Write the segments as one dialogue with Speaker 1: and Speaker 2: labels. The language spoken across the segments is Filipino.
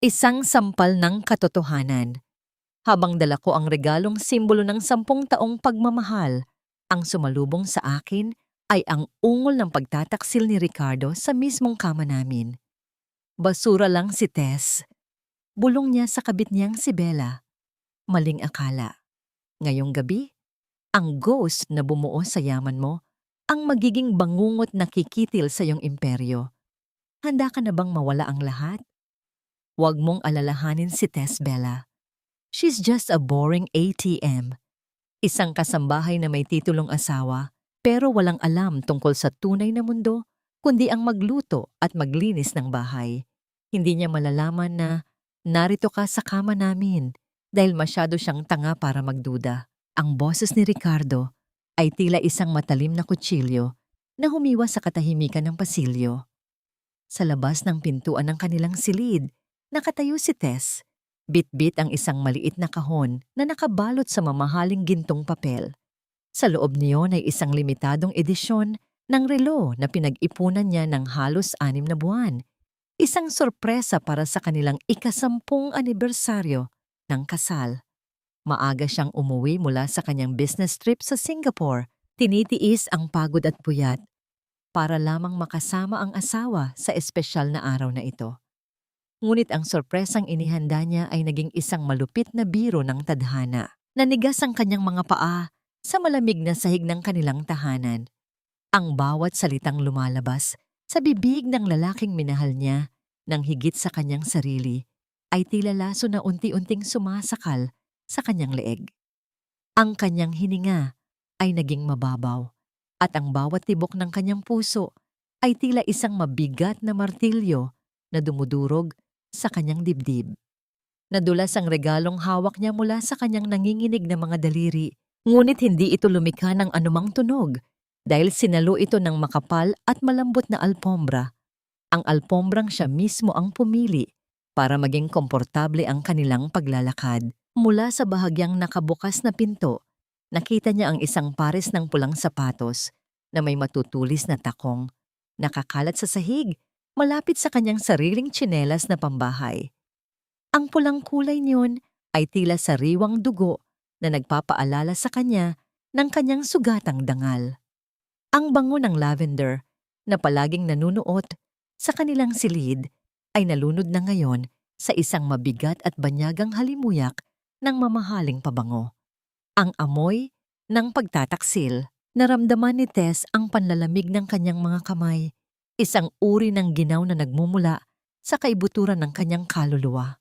Speaker 1: Isang sampal ng katotohanan. Habang dala ko ang regalong simbolo ng 10 taong pagmamahal, ang sumalubong sa akin ay ang ungol ng pagtataksil ni Ricardo sa mismong kama namin. Basura lang si Tess. Bulong niya sa kabit niyang si Bella. Maling akala. Ngayong gabi, ang ghost na bumuo sa yaman mo ang magiging bangungot na kikitil sa iyong imperyo. Handa ka na bang mawala ang lahat? Huwag mong alalahanin si Tess, Bella. She's just a boring ATM. Isang kasambahay na may titulong asawa pero walang alam tungkol sa tunay na mundo kundi ang magluto at maglinis ng bahay. Hindi niya malalaman na narito ka sa kama namin dahil masyado siyang tanga para magduda. Ang boses ni Ricardo ay tila isang matalim na kutsilyo na humiwas sa katahimikan ng pasilyo. Sa labas ng pintuan ng kanilang silid, nakatayo si Tess. Bit-bit ang isang maliit na kahon na nakabalot sa mamahaling gintong papel. Sa loob niyon ay isang limitadong edisyon ng relo na pinag-ipunan niya ng halos 6 na buwan. Isang sorpresa para sa kanilang ika-10 anibersaryo ng kasal. Maaga siyang umuwi mula sa kanyang business trip sa Singapore. Tinitiis ang pagod at puyat para lamang makasama ang asawa sa espesyal na araw na ito. Ngunit ang sorpresang inihanda niya ay naging isang malupit na biro ng tadhana. Nanigas ang kanyang mga paa sa malamig na sahig ng kanilang tahanan. Ang bawat salitang lumalabas sa bibig ng lalaking minahal niya ng higit sa kanyang sarili ay tila laso na unti-unting sumasakal sa kanyang leeg. Ang kanyang hininga ay naging mababaw at ang bawat tibok ng kanyang puso ay tila isang mabigat na martilyo na dumudurog sa kanyang dibdib. Nadulas ang regalong hawak niya mula sa kanyang nanginginig na mga daliri, ngunit hindi ito lumikha ng anumang tunog dahil sinalo ito ng makapal at malambot na alpombra. Ang alpombrang siya mismo ang pumili para maging komportable ang kanilang paglalakad. Mula sa bahagyang nakabukas na pinto, nakita niya ang isang pares ng pulang sapatos na may matutulis na takong, nakakalat sa sahig, malapit sa kanyang sariling tsinelas na pambahay. Ang pulang kulay niyon ay tila sariwang dugo na nagpapaalala sa kanya ng kanyang sugatang dangal. Ang bango ng lavender na palaging nanunuot sa kanilang silid ay nalunod na ngayon sa isang mabigat at banyagang halimuyak ng mamahaling pabango. Ang amoy ng pagtataksil. Naramdaman ni Tess ang panlalamig ng kanyang mga kamay. Isang uri ng ginaw na nagmumula sa kaibuturan ng kanyang kaluluwa.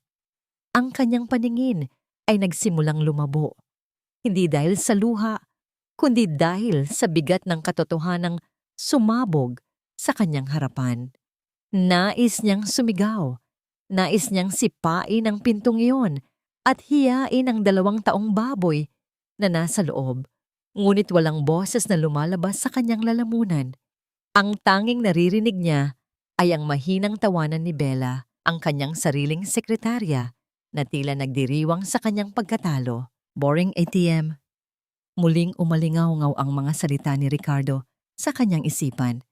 Speaker 1: Ang kanyang paningin ay nagsimulang lumabo. Hindi dahil sa luha, kundi dahil sa bigat ng katotohanang sumabog sa kanyang harapan. Nais niyang sumigaw. Nais niyang sipain ang pintong iyon at hiyain ang 2 taong baboy na nasa loob. Ngunit walang boses na lumalabas sa kanyang lalamunan. Ang tanging naririnig niya ay ang mahinang tawanan ni Bella, ang kanyang sariling sekretarya, na tila nagdiriwang sa kanyang pagkatalo. Boring ATM. Muling umalingaw-ngaw ang mga salita ni Ricardo sa kanyang isipan.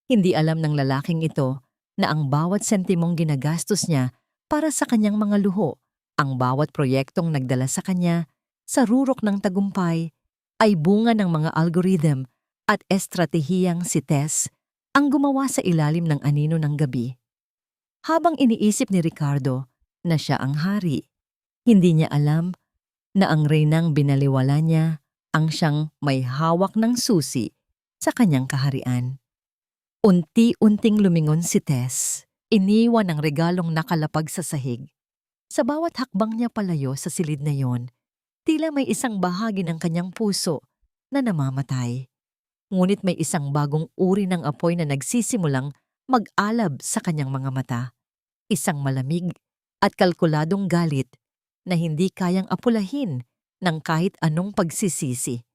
Speaker 1: Hindi alam ng lalaking ito na ang bawat sentimong ginagastos niya para sa kanyang mga luho, ang bawat proyektong nagdala sa kanya sa rurok ng tagumpay, ay bunga ng mga algorithm at estratehiyang si Tess ang gumawa sa ilalim ng anino ng gabi. Habang iniisip ni Ricardo na siya ang hari, hindi niya alam na ang reynang binaliwala niya ang siyang may hawak ng susi sa kanyang kaharian. Unti-unting lumingon si Tess, iniwan ang regalong nakalapag sa sahig. Sa bawat hakbang niya palayo sa silid na yon, tila may isang bahagi ng kanyang puso na namamatay. Ngunit may isang bagong uri ng apoy na nagsisimulang mag-alab sa kanyang mga mata. Isang malamig at kalkuladong galit na hindi kayang apulahin ng kahit anong pagsisisi.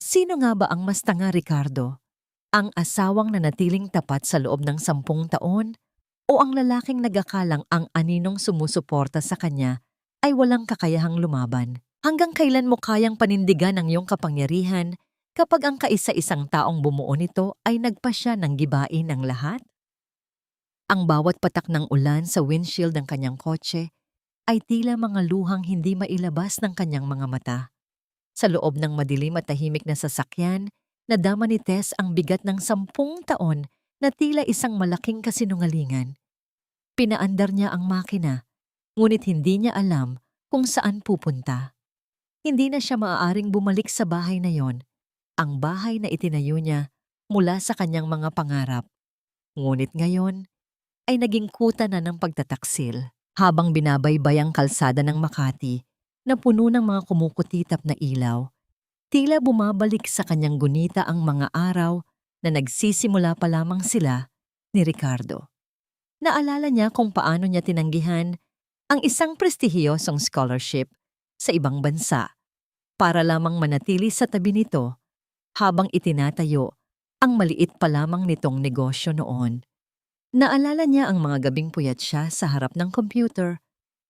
Speaker 1: Sino nga ba ang mas tanga, Ricardo? Ang asawang nanatiling tapat sa loob ng 10 taon o ang lalaking nagakalang ang aninong sumusuporta sa kanya ay walang kakayahang lumaban? Hanggang kailan mo kayang panindigan ang iyong kapangyarihan kapag ang kaisa-isang taong bumuo nito ay nagpasya ng gibain ang lahat? Ang bawat patak ng ulan sa windshield ng kanyang kotse ay tila mga luhang hindi mailabas ng kanyang mga mata. Sa loob ng madilim at tahimik na sasakyan, nadama ni Tess ang bigat ng 10 taon na tila isang malaking kasinungalingan. Pinaandar niya ang makina, ngunit hindi niya alam kung saan pupunta. Hindi na siya maaaring bumalik sa bahay na yon, ang bahay na itinayo niya mula sa kanyang mga pangarap. Ngunit ngayon ay naging kuta na ng pagtataksil. Habang binabaybay ang kalsada ng Makati na puno ng mga kumukutitap na ilaw, tila bumabalik sa kanyang gunita ang mga araw na nagsisimula pa lamang sila ni Ricardo. Naalala niya kung paano niya tinanggihan ang isang prestihiyosong scholarship sa ibang bansa para lamang manatili sa tabi nito habang itinatayo ang maliit pa lamang nitong negosyo noon. Naalala niya ang mga gabing puyat siya sa harap ng computer,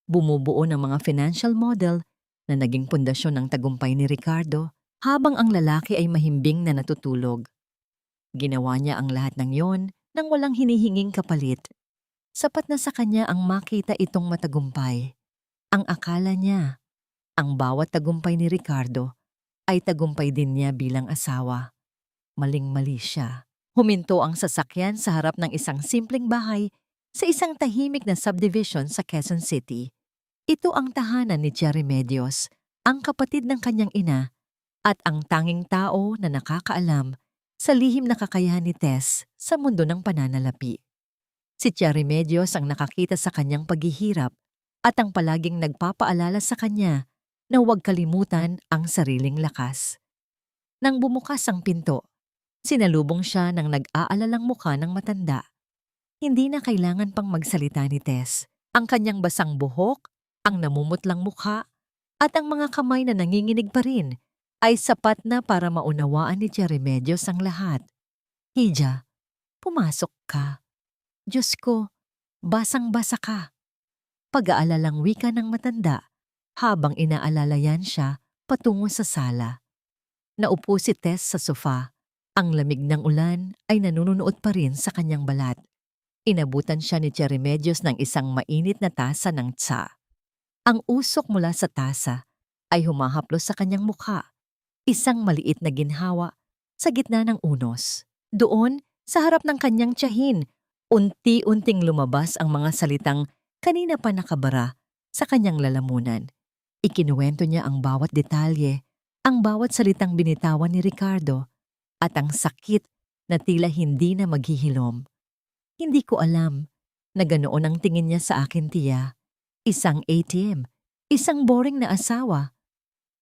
Speaker 1: bumubuo ng mga financial model na naging pundasyon ng tagumpay ni Ricardo habang ang lalaki ay mahimbing na natutulog. Ginawa niya ang lahat ng yon nang walang hinihinging kapalit. Sapat na sa kanya ang makita itong matagumpay. Ang akala niya, ang bawat tagumpay ni Ricardo ay tagumpay din niya bilang asawa. Maling-mali siya. Huminto ang sasakyan sa harap ng isang simpleng bahay sa isang tahimik na subdivision sa Quezon City. Ito ang tahanan ni Cherry Medios, ang kapatid ng kanyang ina at ang tanging tao na nakakaalam sa lihim na kakayahan ni Tess sa mundo ng pananalapi. Si Cherry Medios ang nakakita sa kanyang paghihirap at ang palaging nagpapaalala sa kanya na huwag kalimutan ang sariling lakas. Nang bumukas ang pinto, sinalubong siya ng nag-aalalang mukha ng matanda. Hindi na kailangan pang magsalita ni Tess. Ang kanyang basang buhok, ang namumutlang mukha, at ang mga kamay na nanginginig pa rin ay sapat na para maunawaan ni Cherry Medios ang lahat. Hija, pumasok ka. Diyos ko, basang-basa ka. Pag-aalalang wika ng matanda habang inaalalayan siya patungo sa sala. Naupo si Tess sa sofa. Ang lamig ng ulan ay nanunuot pa rin sa kanyang balat. Inabutan siya ni Cherry Medios ng isang mainit na tasa ng tsa. Ang usok mula sa tasa ay humahaplos sa kanyang mukha, isang maliit na ginhawa sa gitna ng unos. Doon, sa harap ng kanyang tiyahin, unti-unting lumabas ang mga salitang kanina pa nakabara sa kanyang lalamunan. Ikinuwento niya ang bawat detalye, ang bawat salitang binitawan ni Ricardo, at ang sakit na tila hindi na maghihilom. Hindi ko alam na ganoon ang tingin niya sa akin, tiya. Isang ATM, isang boring na asawa.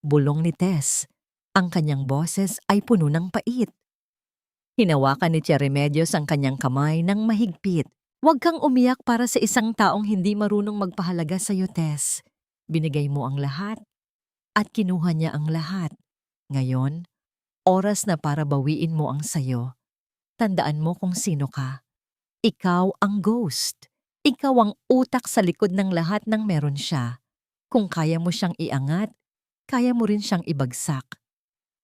Speaker 1: Bulong ni Tess. Ang kanyang boses ay puno ng pait. Hinawakan ni Cherry Medios ang kanyang kamay ng mahigpit. Huwag kang umiyak para sa isang taong hindi marunong magpahalaga sa iyo, Tess. Binigay mo ang lahat at kinuha niya ang lahat. Ngayon, oras na para bawiin mo ang sayo. Tandaan mo kung sino ka. Ikaw ang ghost. Ikaw ang utak sa likod ng lahat ng meron siya. Kung kaya mo siyang iangat, kaya mo rin siyang ibagsak.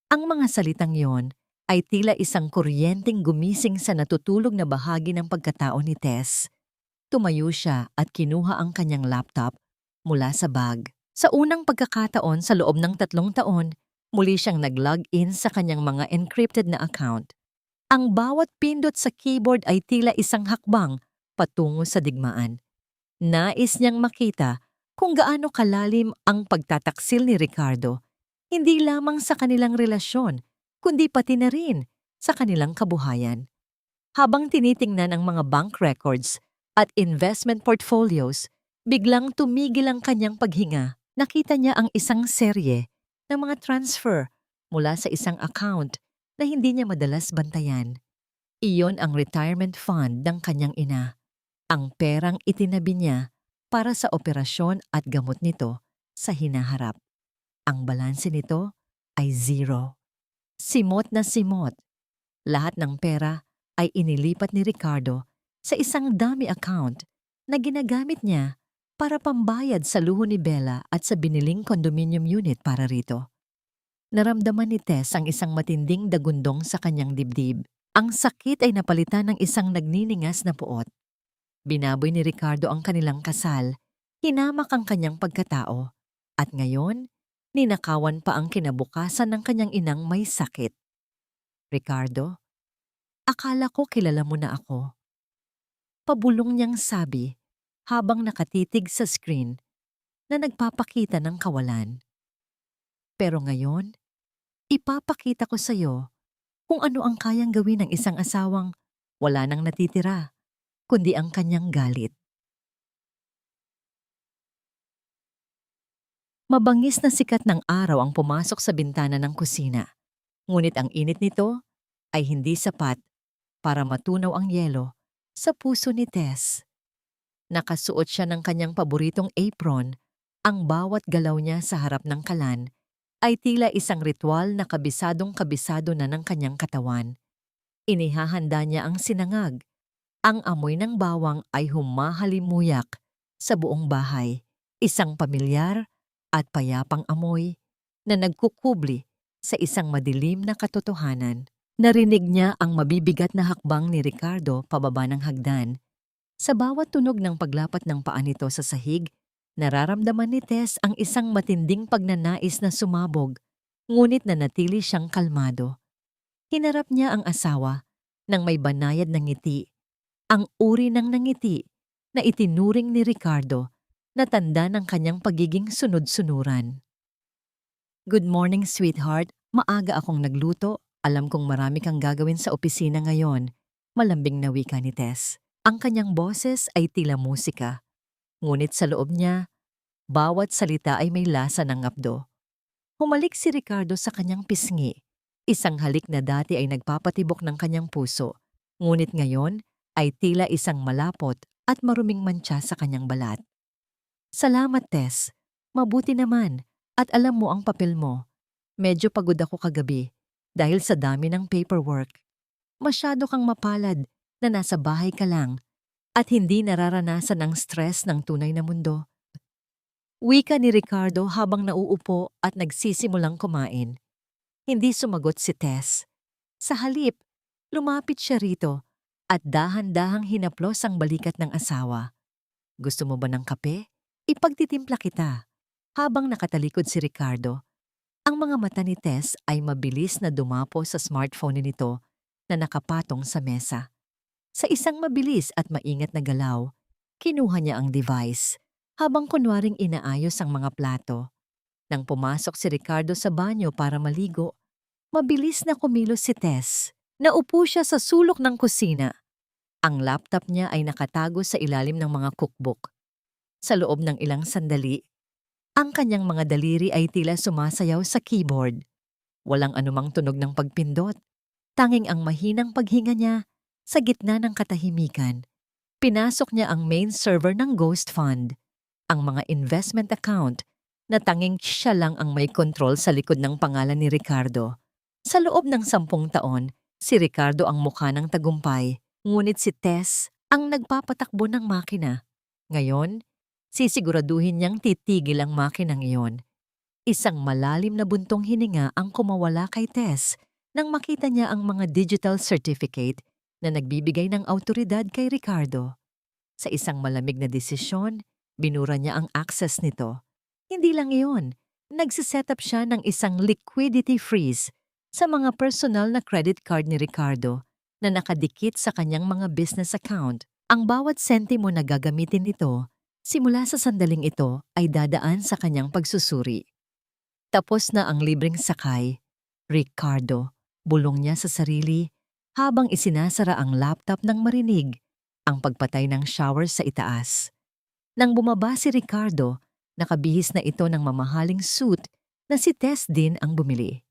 Speaker 1: Ang mga salitang yon ay tila isang kuryenteng gumising sa natutulog na bahagi ng pagkatao ni Tess. Tumayo siya at kinuha ang kanyang laptop mula sa bag. Sa unang pagkakataon sa loob ng 3 taon, muli siyang nag-log in sa kanyang mga encrypted na account. Ang bawat pindot sa keyboard ay tila isang hakbang patungo sa digmaan. Nais niyang makita kung gaano kalalim ang pagtataksil ni Ricardo, hindi lamang sa kanilang relasyon, kundi pati na rin sa kanilang kabuhayan. Habang tinitingnan ang mga bank records at investment portfolios, biglang tumigil ang kanyang paghinga. Nakita niya ang isang serye ng mga transfer mula sa isang account na hindi niya madalas bantayan. Iyon ang retirement fund ng kanyang ina. Ang perang itinabi niya para sa operasyon at gamot nito sa hinaharap. Ang balanse nito ay 0. Simot na simot. Lahat ng pera ay inilipat ni Ricardo sa isang dummy account na ginagamit niya para pambayad sa luho ni Bella at sa biniling condominium unit para rito. Naramdaman ni Tess ang isang matinding dagundong sa kanyang dibdib. Ang sakit ay napalitan ng isang nagniningas na puot. Binaboy ni Ricardo ang kanilang kasal, hinamak ang kanyang pagkatao, at ngayon, ninakawan pa ang kinabukasan ng kanyang inang may sakit. Ricardo, akala ko kilala mo na ako. Pabulong niyang sabi habang nakatitig sa screen na nagpapakita ng kawalan. Pero ngayon, ipapakita ko sa iyo kung ano ang kayang gawin ng isang asawang wala nang natitira, kundi ang kanyang galit. Mabangis na sikat ng araw ang pumasok sa bintana ng kusina, ngunit ang init nito ay hindi sapat para matunaw ang yelo sa puso ni Tess. Nakasuot siya ng kanyang paboritong apron, ang bawat galaw niya sa harap ng kalan ay tila isang ritual na kabisadong kabisado na ng kanyang katawan. Inihahanda niya ang sinangag. Ang amoy ng bawang ay humahalimuyak sa buong bahay, isang pamilyar at payapang amoy na nagkukubli sa isang madilim na katotohanan. Narinig niya ang mabibigat na hakbang ni Ricardo pababa ng hagdan. Sa bawat tunog ng paglapat ng paa nito sa sahig, nararamdaman ni Tess ang isang matinding pagnanais na sumabog, ngunit nanatili siyang kalmado. Hinarap niya ang asawa nang may banayad na ngiti, ang uri ng nangiti na itinuring ni Ricardo na tanda ng kanyang pagiging sunod-sunuran. Good morning, sweetheart. Maaga akong nagluto. Alam kong marami kang gagawin sa opisina ngayon. Malambing na wika ni Tess. Ang kanyang boses ay tila musika. Ngunit sa loob niya, bawat salita ay may lasa ng ngapdo. Humalik si Ricardo sa kanyang pisngi. Isang halik na dati ay nagpapatibok ng kanyang puso. Ngunit ngayon ay tila isang malapot at maruming mantsa sa kanyang balat. Salamat, Tess. Mabuti naman. At alam mo ang papel mo. Medyo pagod ako kagabi dahil sa dami ng paperwork. Masyado kang mapalad na nasa bahay ka lang at hindi nararanasan ang stress ng tunay na mundo. Wika ni Ricardo habang nauupo at nagsisimulang kumain. Hindi sumagot si Tess. Sa halip, lumapit siya rito at dahan-dahang hinaplos ang balikat ng asawa. Gusto mo ba ng kape? Ipagtitimpla kita. Habang nakatalikod si Ricardo, ang mga mata ni Tess ay mabilis na dumapo sa smartphone nito na nakapatong sa mesa. Sa isang mabilis at maingat na galaw, kinuha niya ang device habang kunwaring inaayos ang mga plato. Nang pumasok si Ricardo sa banyo para maligo, mabilis na kumilos si Tess. Naupo siya sa sulok ng kusina. Ang laptop niya ay nakatago sa ilalim ng mga cookbook. Sa loob ng ilang sandali, ang kanyang mga daliri ay tila sumasayaw sa keyboard. Walang anumang tunog ng pagpindot. Tanging ang mahinang paghinga niya sa gitna ng katahimikan. Pinasok niya ang main server ng Ghost Fund, ang mga investment account na tanging siya lang ang may control sa likod ng pangalan ni Ricardo. Sa loob ng 10 taon, si Ricardo ang mukha ng tagumpay, ngunit si Tess ang nagpapatakbo ng makina. Ngayon, sisiguraduhin niyang titigil ang makinang iyon. Isang malalim na buntong hininga ang kumawala kay Tess nang makita niya ang mga digital certificate na nagbibigay ng autoridad kay Ricardo. Sa isang malamig na desisyon, binura niya ang access nito. Hindi lang iyon, nagsiset up siya ng isang liquidity freeze sa mga personal na credit card ni Ricardo na nakadikit sa kanyang mga business account. Ang bawat sentimo na gagamitin nito simula sa sandaling ito ay dadaan sa kanyang pagsusuri. Tapos na ang libreng sakay, Ricardo, bulong niya sa sarili habang isinasara ang laptop nang marinig ang pagpatay ng shower sa itaas. Nang bumaba si Ricardo, nakabihis na ito ng mamahaling suit na si Tess din ang bumili.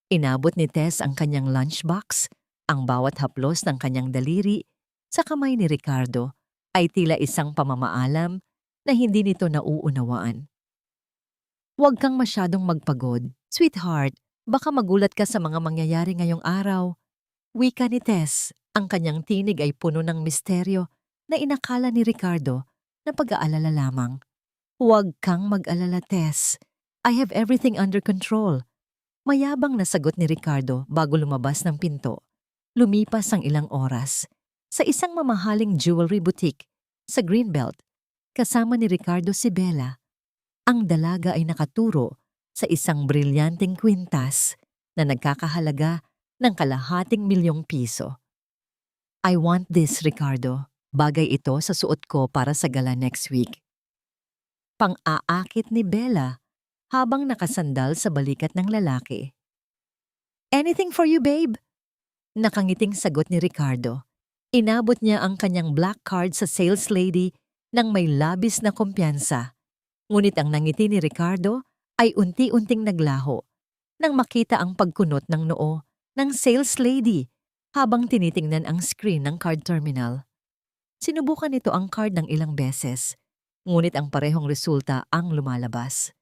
Speaker 1: Inabot ni Tess ang kanyang lunchbox, ang bawat haplos ng kanyang daliri sa kamay ni Ricardo ay tila isang pamamaalam na hindi nito nauunawaan. Huwag kang masyadong magpagod. Sweetheart, baka magulat ka sa mga mangyayari ngayong araw. Wika ni Tess, ang kanyang tinig ay puno ng misteryo na inakala ni Ricardo na pag-aalala lamang. Huwag kang mag-alala, Tess. I have everything under control. Mayabang na sagot ni Ricardo bago lumabas ng pinto. Lumipas ang ilang oras. Sa isang mamahaling jewelry boutique, Sa Greenbelt, kasama ni Ricardo si Bella, ang dalaga ay nakaturo sa isang brilyanteng kwintas na nagkakahalaga ng ₱250,000. I want this, Ricardo. Bagay ito sa suot ko para sa gala next week. Pang-aakit ni Bella habang nakasandal sa balikat ng lalaki. Anything for you, babe? Nakangiting sagot ni Ricardo. Inabot niya ang kanyang black card sa sales lady nang may labis na kumpiyansa. Ngunit ang nangiti ni Ricardo ay unti-unting naglaho nang makita ang pagkunot ng noo ng sales lady habang tinitingnan ang screen ng card terminal. Sinubukan nito ang card ng ilang beses, ngunit ang parehong resulta ang lumalabas.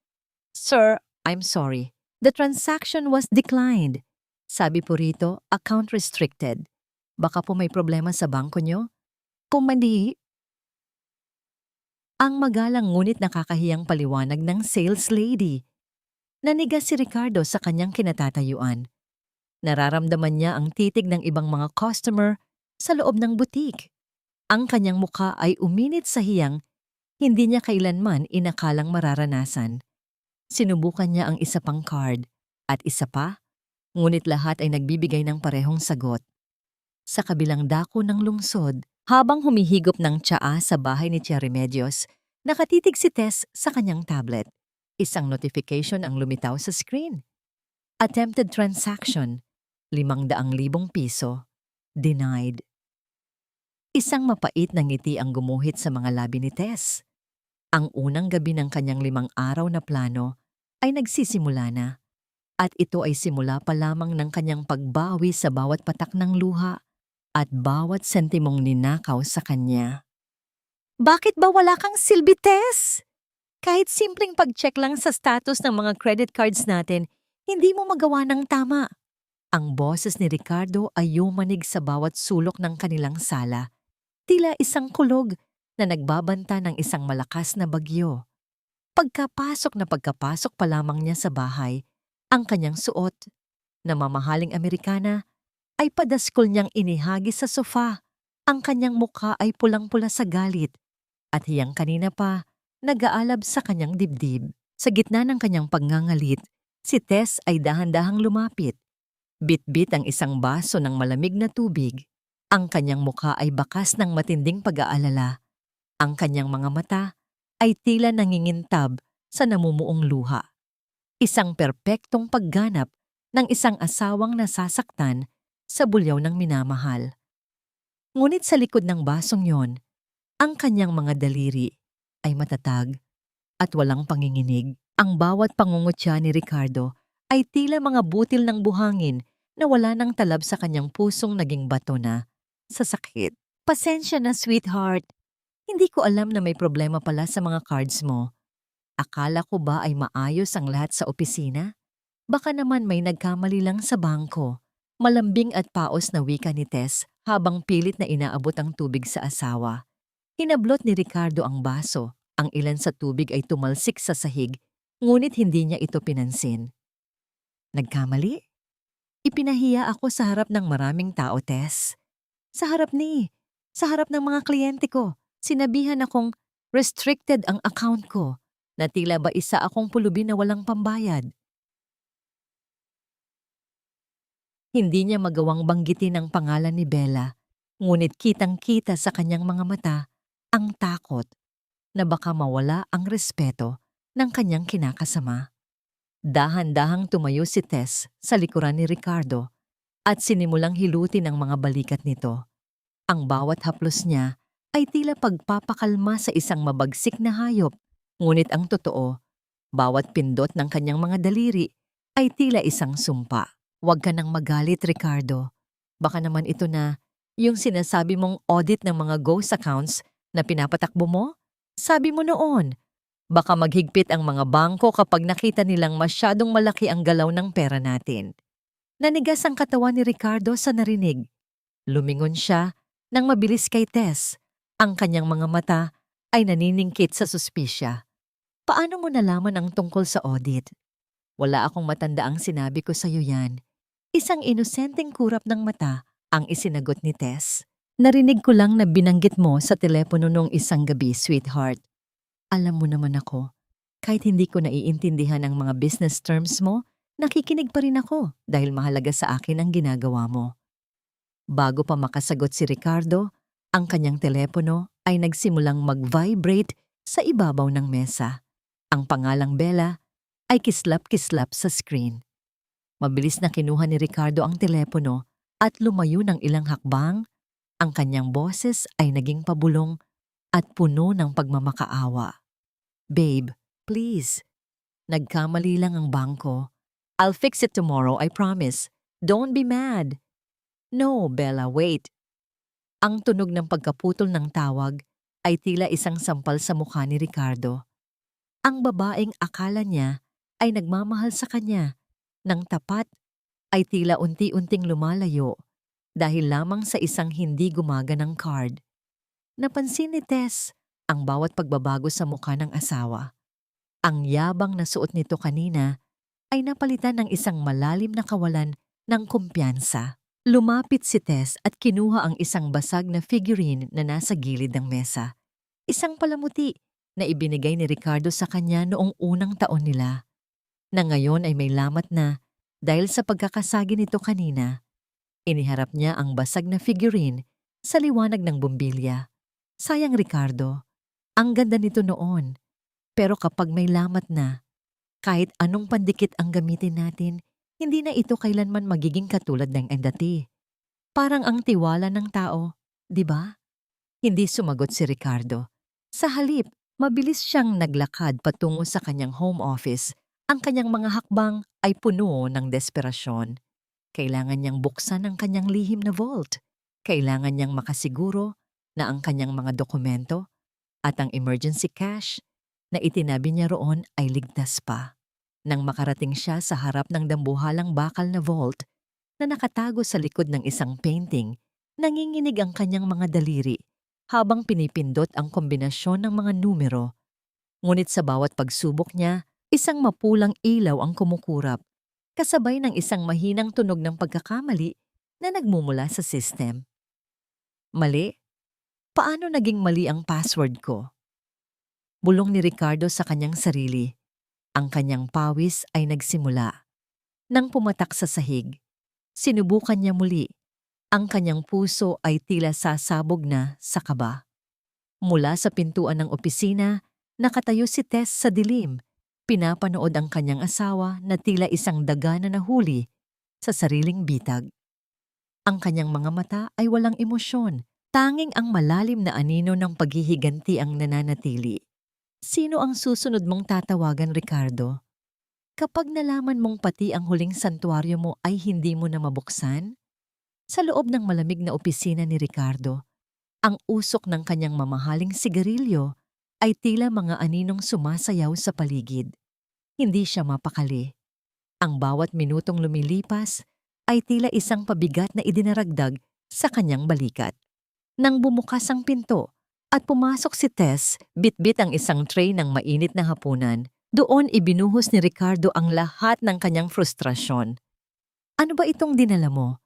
Speaker 1: Sir, I'm sorry. The transaction was declined. Sabi po rito, account restricted. Baka po may problema sa bangko nyo? Pumali. Ang magalang ngunit nakakahiyang paliwanag ng sales lady. Nanigas si Ricardo sa kanyang kinatatayuan. Nararamdaman niya ang titig ng ibang mga customer sa loob ng butik. Ang kanyang mukha ay uminit sa hiyang hindi niya kailanman inakalang mararanasan. Sinubukan niya ang isa pang card at isa pa, ngunit lahat ay nagbibigay ng parehong sagot. Sa kabilang dako ng lungsod, habang humihigop ng tsaa sa bahay ni Cherry Medios, nakatitig si Tess sa kanyang tablet. Isang notification ang lumitaw sa screen. Attempted transaction, ₱500,000. Denied. Isang mapait na ngiti ang gumuhit sa mga labi ni Tess. Ang unang gabi ng kanyang 5 araw na plano ay nagsisimula na. At ito ay simula pa lamang ng kanyang pagbawi sa bawat patak ng luha at bawat sentimong ninakaw sa kanya. Bakit ba wala kang silbi, Tess? Kahit simpleng pag-check lang sa status ng mga credit cards natin, hindi mo magawa ng tama. Ang boses ni Ricardo ay yumanig sa bawat sulok ng kanilang sala. Tila isang kulog na nagbabanta ng isang malakas na bagyo. Pagkapasok pa lamang niya sa bahay, ang kanyang suot na mamahaling Amerikana ay padaskol niyang inihagi sa sofa. Ang kanyang mukha ay pulang-pula sa galit at hiyang kanina pa nag-aalab sa kanyang dibdib. Sa gitna ng kanyang pagngangalit, si Tess ay dahan-dahang lumapit. Bit-bit ang isang baso ng malamig na tubig. Ang kanyang mukha ay bakas ng matinding pag-aalala. Ang kanyang mga mata ay tila nangingintab sa namumuong luha. Isang perpektong pagganap ng isang asawang nasasaktan sa bulyaw ng minamahal. Ngunit sa likod ng basong yon, ang kanyang mga daliri ay matatag at walang panginginig. Ang bawat pangungutya ni Ricardo ay tila mga butil ng buhangin na wala nang talab sa kanyang pusong naging bato na sa sakit. Pasensya na, sweetheart. Hindi ko alam na may problema pala sa mga cards mo. Akala ko ba ay maayos ang lahat sa opisina? Baka naman may nagkamali lang sa bangko. Malambing at paos na wika ni Tess habang pilit na inaabot ang tubig sa asawa. Hinablot ni Ricardo ang baso. Ang ilan sa tubig ay tumalsik sa sahig, ngunit hindi niya ito pinansin. Nagkamali? Ipinahiya ako sa harap ng maraming tao, Tess. Sa harap ng mga kliyente ko. Sinabihan akong restricted ang account ko, na tila ba isa akong pulubi na walang pambayad. Hindi niya magawang banggitin ang pangalan ni Bella, ngunit kitang-kita sa kanyang mga mata ang takot na baka mawala ang respeto ng kanyang kinakasama. Dahan-dahang tumayo si Tess sa likuran ni Ricardo at sinimulang hilutin ang mga balikat nito. Ang bawat haplos niya ay tila pagpapakalma sa isang mabagsik na hayop, ngunit ang totoo, bawat pindot ng kanyang mga daliri ay tila isang sumpa. Huwag ka nang magalit, Ricardo. Baka naman ito na yung sinasabi mong audit ng mga ghost accounts na pinapatakbo mo? Sabi mo noon, baka maghigpit ang mga bangko kapag nakita nilang masyadong malaki ang galaw ng pera natin. Nanigas ang katawan ni Ricardo sa narinig. Lumingon siya nang mabilis kay Tess. Ang kanyang mga mata ay naniningkit sa suspisya. Paano mo nalaman ang tungkol sa audit? Wala akong matandaang sinabi ko sa iyo yan. Isang inosenteng kurap ng mata ang isinagot ni Tess. Narinig ko lang na binanggit mo sa telepono nung isang gabi, sweetheart. Alam mo naman ako, kahit hindi ko naiintindihan ang mga business terms mo, nakikinig pa rin ako dahil mahalaga sa akin ang ginagawa mo. Bago pa makasagot si Ricardo, ang kanyang telepono ay nagsimulang mag-vibrate sa ibabaw ng mesa. Ang pangalang Bella ay kislap-kislap sa screen. Mabilis na kinuha ni Ricardo ang telepono at lumayo ng ilang hakbang. Ang kanyang boses ay naging pabulong at puno ng pagmamakaawa. Babe, please. Nagkamali lang ang bangko. I'll fix it tomorrow, I promise. Don't be mad. No, Bella, wait. Ang tunog ng pagkaputol ng tawag ay tila isang sampal sa mukha ni Ricardo. Ang babaeng akala niya ay nagmamahal sa kanya ng tapat ay tila unti-unting lumalayo dahil lamang sa isang hindi gumaganang card. Napansin ni Tess ang bawat pagbabago sa mukha ng asawa. Ang yabang na suot nito kanina ay napalitan ng isang malalim na kawalan ng kumpiyansa. Lumapit si Tess at kinuha ang isang basag na figurine na nasa gilid ng mesa. Isang palamuti na ibinigay ni Ricardo sa kanya noong unang taon nila, na ngayon ay may lamat na dahil sa pagkakasagi nito kanina. Iniharap niya ang basag na figurine sa liwanag ng bumbilya. Sayang, Ricardo, ang ganda nito noon. Pero kapag may lamat na, kahit anong pandikit ang gamitin natin, hindi na ito kailanman magiging katulad ng dati. Parang ang tiwala ng tao, di ba? Hindi sumagot si Ricardo. Sa halip, mabilis siyang naglakad patungo sa kanyang home office. Ang kanyang mga hakbang ay puno ng desperasyon. Kailangan niyang buksan ang kanyang lihim na vault. Kailangan niyang makasiguro na ang kanyang mga dokumento at ang emergency cash na itinabi niya roon ay ligtas pa. Nang makarating siya sa harap ng dambuhalang bakal na vault na nakatago sa likod ng isang painting, nanginginig ang kanyang mga daliri habang pinipindot ang kombinasyon ng mga numero. Ngunit sa bawat pagsubok niya, isang mapulang ilaw ang kumukurap, kasabay ng isang mahinang tunog ng pagkakamali na nagmumula sa system. Mali? Paano naging mali ang password ko? Bulong ni Ricardo sa kanyang sarili. Ang kanyang pawis ay nagsimula. Nang pumatak sa sahig, sinubukan niya muli. Ang kanyang puso ay tila sasabog na sa kaba. Mula sa pintuan ng opisina, nakatayo si Tess sa dilim. Pinapanood ang kanyang asawa na tila isang daga na nahuli sa sariling bitag. Ang kanyang mga mata ay walang emosyon. Tanging ang malalim na anino ng paghihiganti ang nananatili. Sino ang susunod mong tatawagan, Ricardo? Kapag nalaman mong pati ang huling santuaryo mo ay hindi mo na mabuksan? Sa loob ng malamig na opisina ni Ricardo, ang usok ng kanyang mamahaling sigarilyo ay tila mga aninong sumasayaw sa paligid. Hindi siya mapakali. Ang bawat minutong lumilipas ay tila isang pabigat na idinaragdag sa kanyang balikat. Nang bumukas ang pinto at pumasok si Tess, bitbit ang isang tray ng mainit na hapunan. Doon ibinuhos ni Ricardo ang lahat ng kanyang frustrasyon. Ano ba itong dinala mo?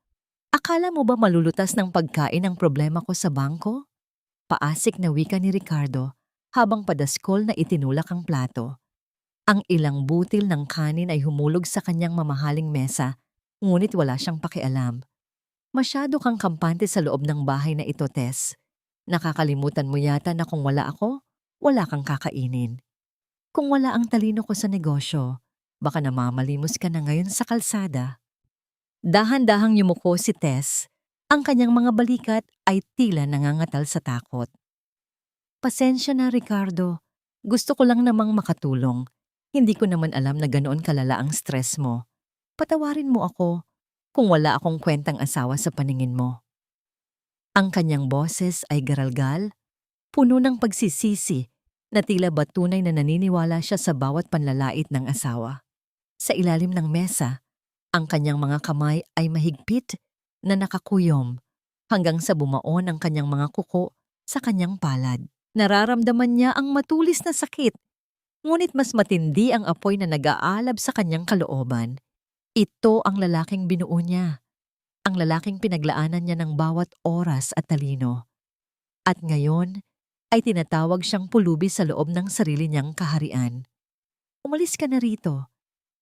Speaker 1: Akala mo ba malulutas ng pagkain ang problema ko sa bangko? Paasik na wika ni Ricardo habang padaskol na itinulak ang plato. Ang ilang butil ng kanin ay humulog sa kanyang mamahaling mesa, ngunit wala siyang pakialam. Masyado kang kampante sa loob ng bahay na ito, Tess. Nakakalimutan mo yata na kung wala ako, wala kang kakainin. Kung wala ang talino ko sa negosyo, baka namamalimos ka na ngayon sa kalsada. Dahan-dahang yumuko si Tess. Ang kanyang mga balikat ay tila nangangatal sa takot. Pasensya na, Ricardo. Gusto ko lang namang makatulong. Hindi ko naman alam na ganoon kalala ang stress mo. Patawarin mo ako kung wala akong kwentang asawa sa paningin mo. Ang kanyang boses ay garalgal, puno ng pagsisisi na tila batunay na naniniwala siya sa bawat panlalait ng asawa. Sa ilalim ng mesa, ang kanyang mga kamay ay mahigpit na nakakuyom hanggang sa bumaon ang kanyang mga kuko sa kanyang palad. Nararamdaman niya ang matulis na sakit, ngunit mas matindi ang apoy na nag-aalab sa kanyang kalooban. Ito ang lalaking binuo niya. ang lalaking pinaglaanan niya ng bawat oras at talino. At ngayon ay tinatawag siyang pulubi sa loob ng sarili niyang kaharian. Umalis ka na rito.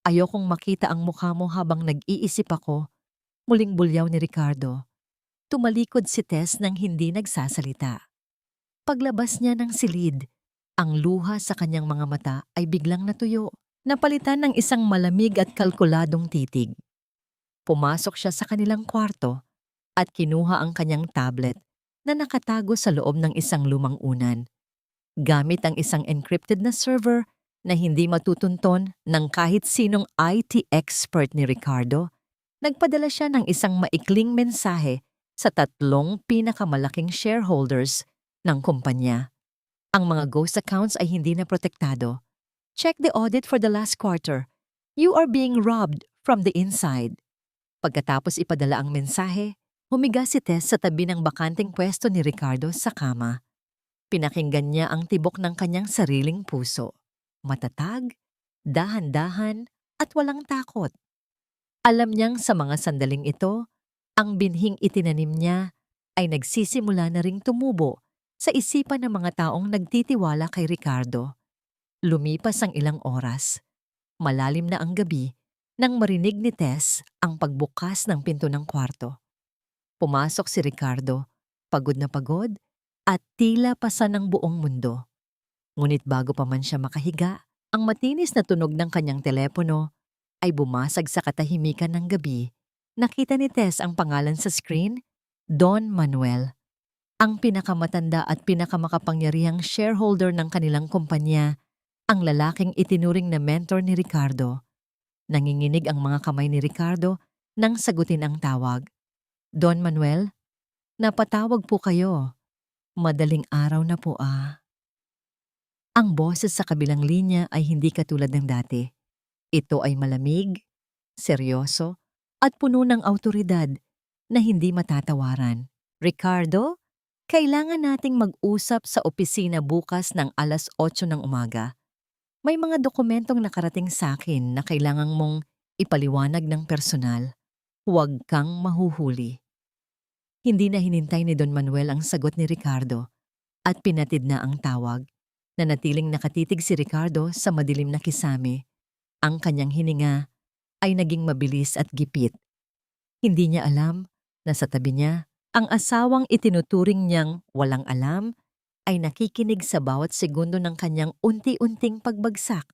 Speaker 1: Ayokong makita ang mukha mo habang nag-iisip ako. Muling bulyaw ni Ricardo. Tumalikod si Tess nang hindi nagsasalita. Paglabas niya ng silid, ang luha sa kanyang mga mata ay biglang natuyo, napalitan ng isang malamig at kalkuladong titig. Pumasok siya sa kanilang kwarto at kinuha ang kanyang tablet na nakatago sa loob ng isang lumang unan. Gamit ang isang encrypted na server na hindi matutunton ng kahit sinong IT expert ni Ricardo, nagpadala siya ng isang maikling mensahe sa 3 pinakamalaking shareholders ng kumpanya. Ang mga ghost accounts ay hindi na protektado. Check the audit for the last quarter. You are being robbed from the inside. Pagkatapos ipadala ang mensahe, humiga si Tess sa tabi ng bakanting pwesto ni Ricardo sa kama. Pinakinggan niya ang tibok ng kanyang sariling puso. Matatag, dahan-dahan, at walang takot. Alam niyang sa mga sandaling ito, ang binhing itinanim niya ay nagsisimula na ring tumubo sa isipan ng mga taong nagtitiwala kay Ricardo. Lumipas ang ilang oras. Malalim na ang gabi nang marinig ni Tess ang pagbukas ng pinto ng kwarto. Pumasok si Ricardo, pagod na pagod at tila pasan ng buong mundo. Ngunit bago pa man siya makahiga, ang matinis na tunog ng kanyang telepono ay bumasag sa katahimikan ng gabi. Nakita ni Tess ang pangalan sa screen, Don Manuel, ang pinakamatanda at pinakamakapangyarihang shareholder ng kanilang kumpanya, ang lalaking itinuring na mentor ni Ricardo. Nanginginig ang mga kamay ni Ricardo nang sagutin ang tawag. Don Manuel, napatawag po kayo. Madaling araw na po Ang boses sa kabilang linya ay hindi katulad ng dati. Ito ay malamig, seryoso, at puno ng awtoridad na hindi matatawaran. Ricardo, kailangan nating mag-usap sa opisina bukas ng 8:00 ng umaga. May mga dokumentong nakarating sa akin na kailangan mong ipaliwanag ng personal. Huwag kang mahuhuli. Hindi na hinintay ni Don Manuel ang sagot ni Ricardo at pinatid na ang tawag. Nanatiling nakatitig si Ricardo sa madilim na kisame. Ang kanyang hininga ay naging mabilis at gipit. Hindi niya alam na sa tabi niya, ang asawang itinuturing niyang walang alam ay nakikinig sa bawat segundo ng kanyang unti-unting pagbagsak.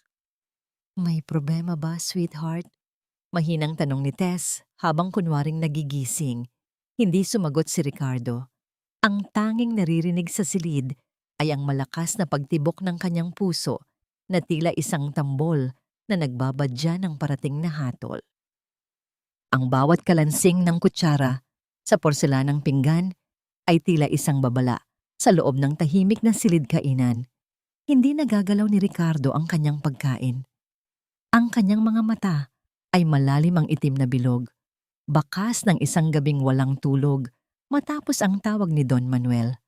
Speaker 1: May problema ba, sweetheart? Mahinang tanong ni Tess habang kunwaring nagigising. Hindi sumagot si Ricardo. Ang tanging naririnig sa silid ay ang malakas na pagtibok ng kanyang puso na tila isang tambol na nagbabadya ng parating na hatol. Ang bawat kalansing ng kutsara sa porselanang pinggan ay tila isang babala sa loob ng tahimik na silid kainan. Hindi nagagalaw ni Ricardo ang kanyang pagkain. Ang kanyang mga mata ay malalim ang itim na bilog, bakas ng isang gabing walang tulog matapos ang tawag ni Don Manuel.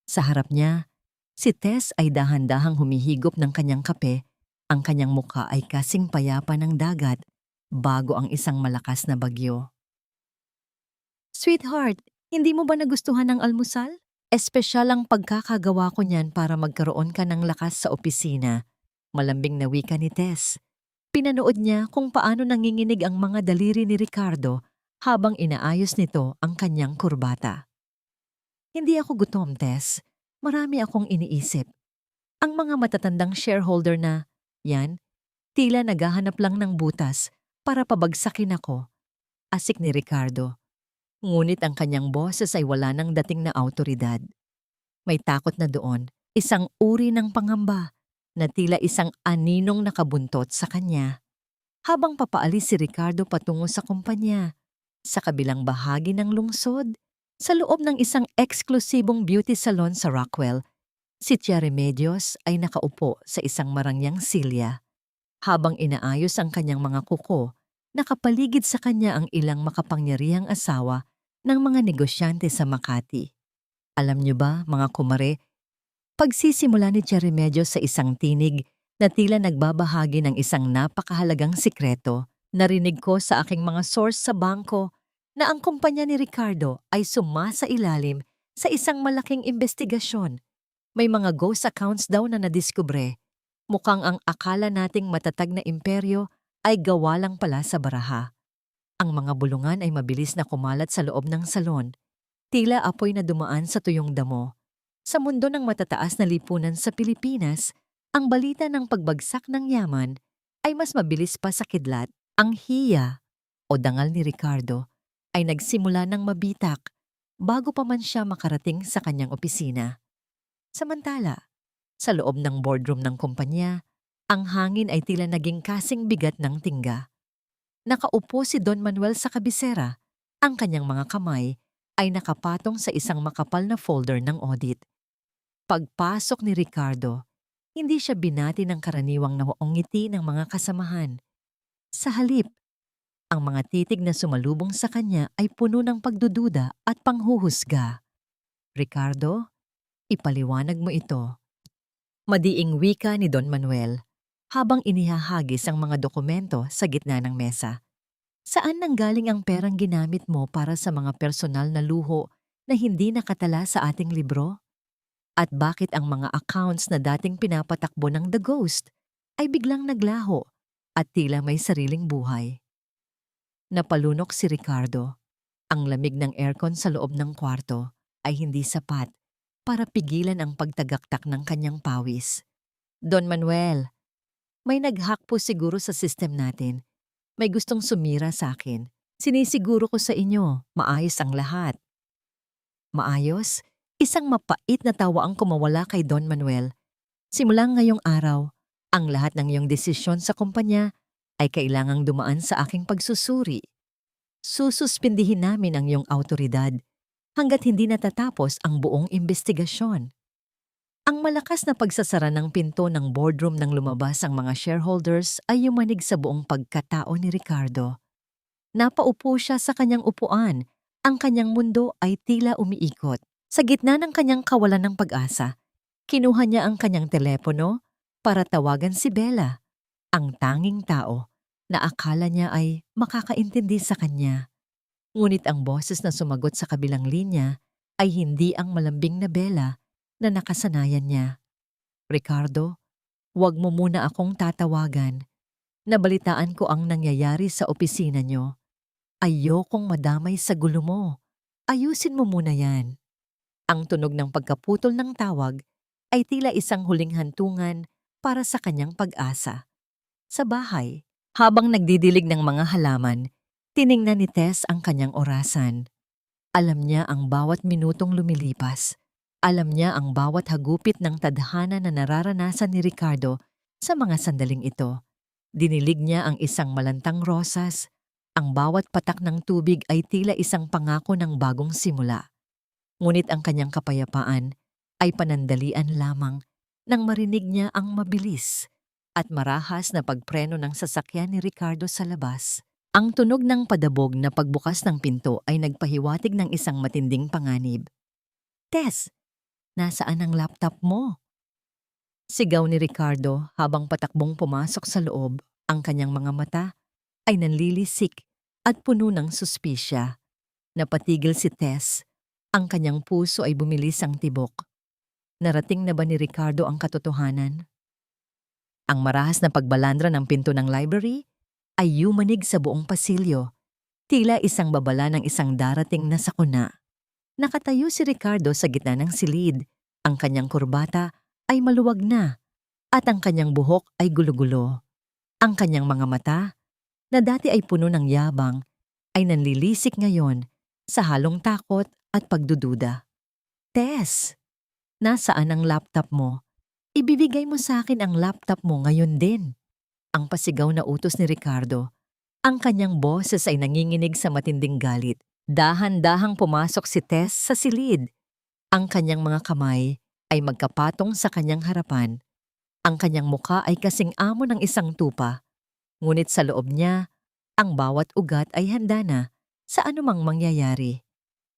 Speaker 1: Sa harap niya, si Tess ay dahan-dahang humihigop ng kanyang kape. Ang kanyang mukha ay kasing payapa ng dagat bago ang isang malakas na bagyo. Sweetheart, hindi mo ba nagustuhan ang almusal? Espesyal ang pagkakagawa ko niyan para magkaroon ka ng lakas sa opisina. Malambing na wika ni Tess. Pinanood niya kung paano nanginginig ang mga daliri ni Ricardo habang inaayos nito ang kanyang kurbata. Hindi ako gutom, Tess. Marami akong iniisip. Ang mga matatandang shareholder na, yan, tila naghahanap lang ng butas para pabagsakin ako. Asik ni Ricardo. Ngunit ang kanyang boses ay wala nang dating na awtoridad. May takot na doon, isang uri ng pangamba na tila isang aninong nakabuntot sa kanya. Habang papaalis si Ricardo patungo sa kumpanya, sa kabilang bahagi ng lungsod, sa loob ng isang eksklusibong beauty salon sa Rockwell, si Tia Remedios ay nakaupo sa isang marangyang silya. Habang inaayos ang kanyang mga kuko, nakapaligid sa kanya ang ilang makapangyarihang asawa ng mga negosyante sa Makati. Alam niyo ba, mga kumare, pagsisimula ni Tia Remedios sa isang tinig na tila nagbabahagi ng isang napakahalagang sikreto, narinig ko sa aking mga source sa bangko na ang kumpanya ni Ricardo ay sumasailalim sa isang malaking investigasyon. May mga ghost accounts daw na nadiskubre. Mukhang ang akala nating matatag na imperyo ay gawa lang pala sa baraha. Ang mga bulungan ay mabilis na kumalat sa loob ng salon. Tila apoy na dumaan sa tuyong damo. Sa mundo ng matataas na lipunan sa Pilipinas, ang balita ng pagbagsak ng yaman ay mas mabilis pa sa kidlat. Ang hiya o dangal ni Ricardo ay nagsimula ng mabitak bago pa man siya makarating sa kanyang opisina. Samantala, sa loob ng boardroom ng kumpanya, ang hangin ay tila naging kasing bigat ng tingga. Nakaupo si Don Manuel sa kabisera. Ang kanyang mga kamay ay nakapatong sa isang makapal na folder ng audit. Pagpasok ni Ricardo, hindi siya binati ng karaniwang nawaong ngiti ng mga kasamahan. Sa halip, ang mga titig na sumalubong sa kanya ay puno ng pagdududa at panghuhusga. Ricardo, ipaliwanag mo ito. Madiing wika ni Don Manuel habang inihahagis ang mga dokumento sa gitna ng mesa. Saan nanggaling ang perang ginamit mo para sa mga personal na luho na hindi nakatala sa ating libro? At bakit ang mga accounts na dating pinapatakbo ng The Ghost ay biglang naglaho at tila may sariling buhay? Napalunok si Ricardo. Ang lamig ng aircon sa loob ng kwarto ay hindi sapat para pigilan ang pagtagaktak ng kanyang pawis. Don Manuel, may nag-hack po siguro sa system natin. May gustong sumira sa akin. Sinisiguro ko sa inyo, maayos ang lahat. Maayos? Isang mapait na tawa ang kumawala kay Don Manuel. Simulang ngayong araw, ang lahat ng iyong desisyon sa kumpanya ay kailangang dumaan sa aking pagsusuri. Sususpindihin namin ang iyong autoridad hanggat hindi natatapos ang buong investigasyon. Ang malakas na pagsasara ng pinto ng boardroom nang lumabas ang mga shareholders ay yumanig sa buong pagkatao ni Ricardo. Napaupo siya sa kanyang upuan. Ang kanyang mundo ay tila umiikot. Sa gitna ng kanyang kawalan ng pag-asa, kinuha niya ang kanyang telepono para tawagan si Bella, ang tanging tao na akala niya ay makakaintindi sa kanya. Ngunit ang boses na sumagot sa kabilang linya ay hindi ang malambing na Bella na nakasanayan niya. Ricardo, huwag mo muna akong tatawagan. Nabalitaan ko ang nangyayari sa opisina niyo. Ayokong madamay sa gulo mo. Ayusin mo muna yan. Ang tunog ng pagkaputol ng tawag ay tila isang huling hantungan para sa kanyang pag-asa. Sa bahay, habang nagdidilig ng mga halaman, tiningnan ni Tess ang kanyang orasan. Alam niya ang bawat minutong lumilipas. Alam niya ang bawat hagupit ng tadhana na nararanasan ni Ricardo sa mga sandaling ito. Dinilig niya ang isang malantang rosas. Ang bawat patak ng tubig ay tila isang pangako ng bagong simula. Ngunit ang kanyang kapayapaan ay panandalian lamang nang marinig niya ang mabilis at marahas na pagpreno ng sasakyan ni Ricardo sa labas. Ang tunog ng padabog na pagbukas ng pinto ay nagpahiwatig ng isang matinding panganib. Tess! Nasaan ang laptop mo? Sigaw ni Ricardo habang patakbong pumasok sa loob. Ang kanyang mga mata ay nanlilisik at puno ng suspisya. Napatigil si Tess. Ang kanyang puso ay bumilis ang tibok. Narating na ba ni Ricardo ang katotohanan? Ang marahas na pagbalandra ng pinto ng library ay yumanig sa buong pasilyo. Tila isang babala ng isang darating na sakuna. Nakatayo si Ricardo sa gitna ng silid. Ang kanyang kurbata ay maluwag na at ang kanyang buhok ay gulo-gulo. Ang kanyang mga mata, na dati ay puno ng yabang, ay nanlilisik ngayon sa halong takot at pagdududa. Tess, nasaan ang laptop mo? Ibibigay mo sa akin ang laptop mo ngayon din. Ang pasigaw na utos ni Ricardo. Ang kanyang boses ay nanginginig sa matinding galit. Dahan-dahang pumasok si Tess sa silid. Ang kanyang mga kamay ay magkapatong sa kanyang harapan. Ang kanyang muka ay kasing amo ng isang tupa. Ngunit sa loob niya, ang bawat ugat ay handa na sa anumang mangyayari.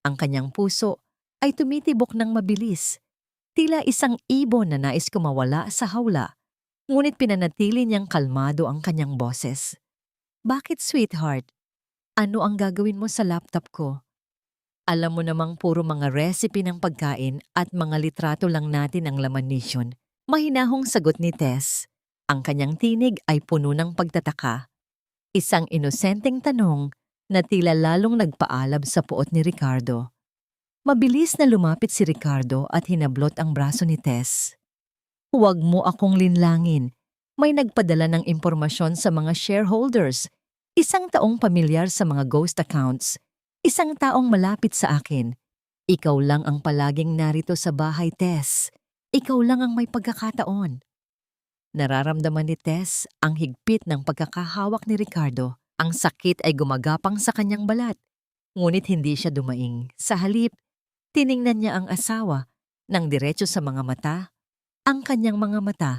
Speaker 1: Ang kanyang puso ay tumitibok ng mabilis. Tila isang ibon na nais kumawala sa hawla. Ngunit pinanatili niyang kalmado ang kanyang boses. Bakit, sweetheart? Ano ang gagawin mo sa laptop ko? Alam mo namang puro mga recipe ng pagkain at mga litrato lang natin ang laman nisyon. Mahinahong sagot ni Tess. Ang kanyang tinig ay puno ng pagtataka. Isang inosenteng tanong na tila lalong nagpaalab sa puot ni Ricardo. Mabilis na lumapit si Ricardo at hinablot ang braso ni Tess. Huwag mo akong linlangin. May nagpadala ng impormasyon sa mga shareholders. Isang taong pamilyar sa mga ghost accounts. Isang taong malapit sa akin. Ikaw lang ang palaging narito sa bahay, Tess. Ikaw lang ang may pagkakataon. Nararamdaman ni Tess ang higpit ng pagkakahawak ni Ricardo. Ang sakit ay gumagapang sa kanyang balat. Ngunit hindi siya dumaing. Sa halip, tiningnan niya ang asawa ng diretso sa mga mata. Ang kanyang mga mata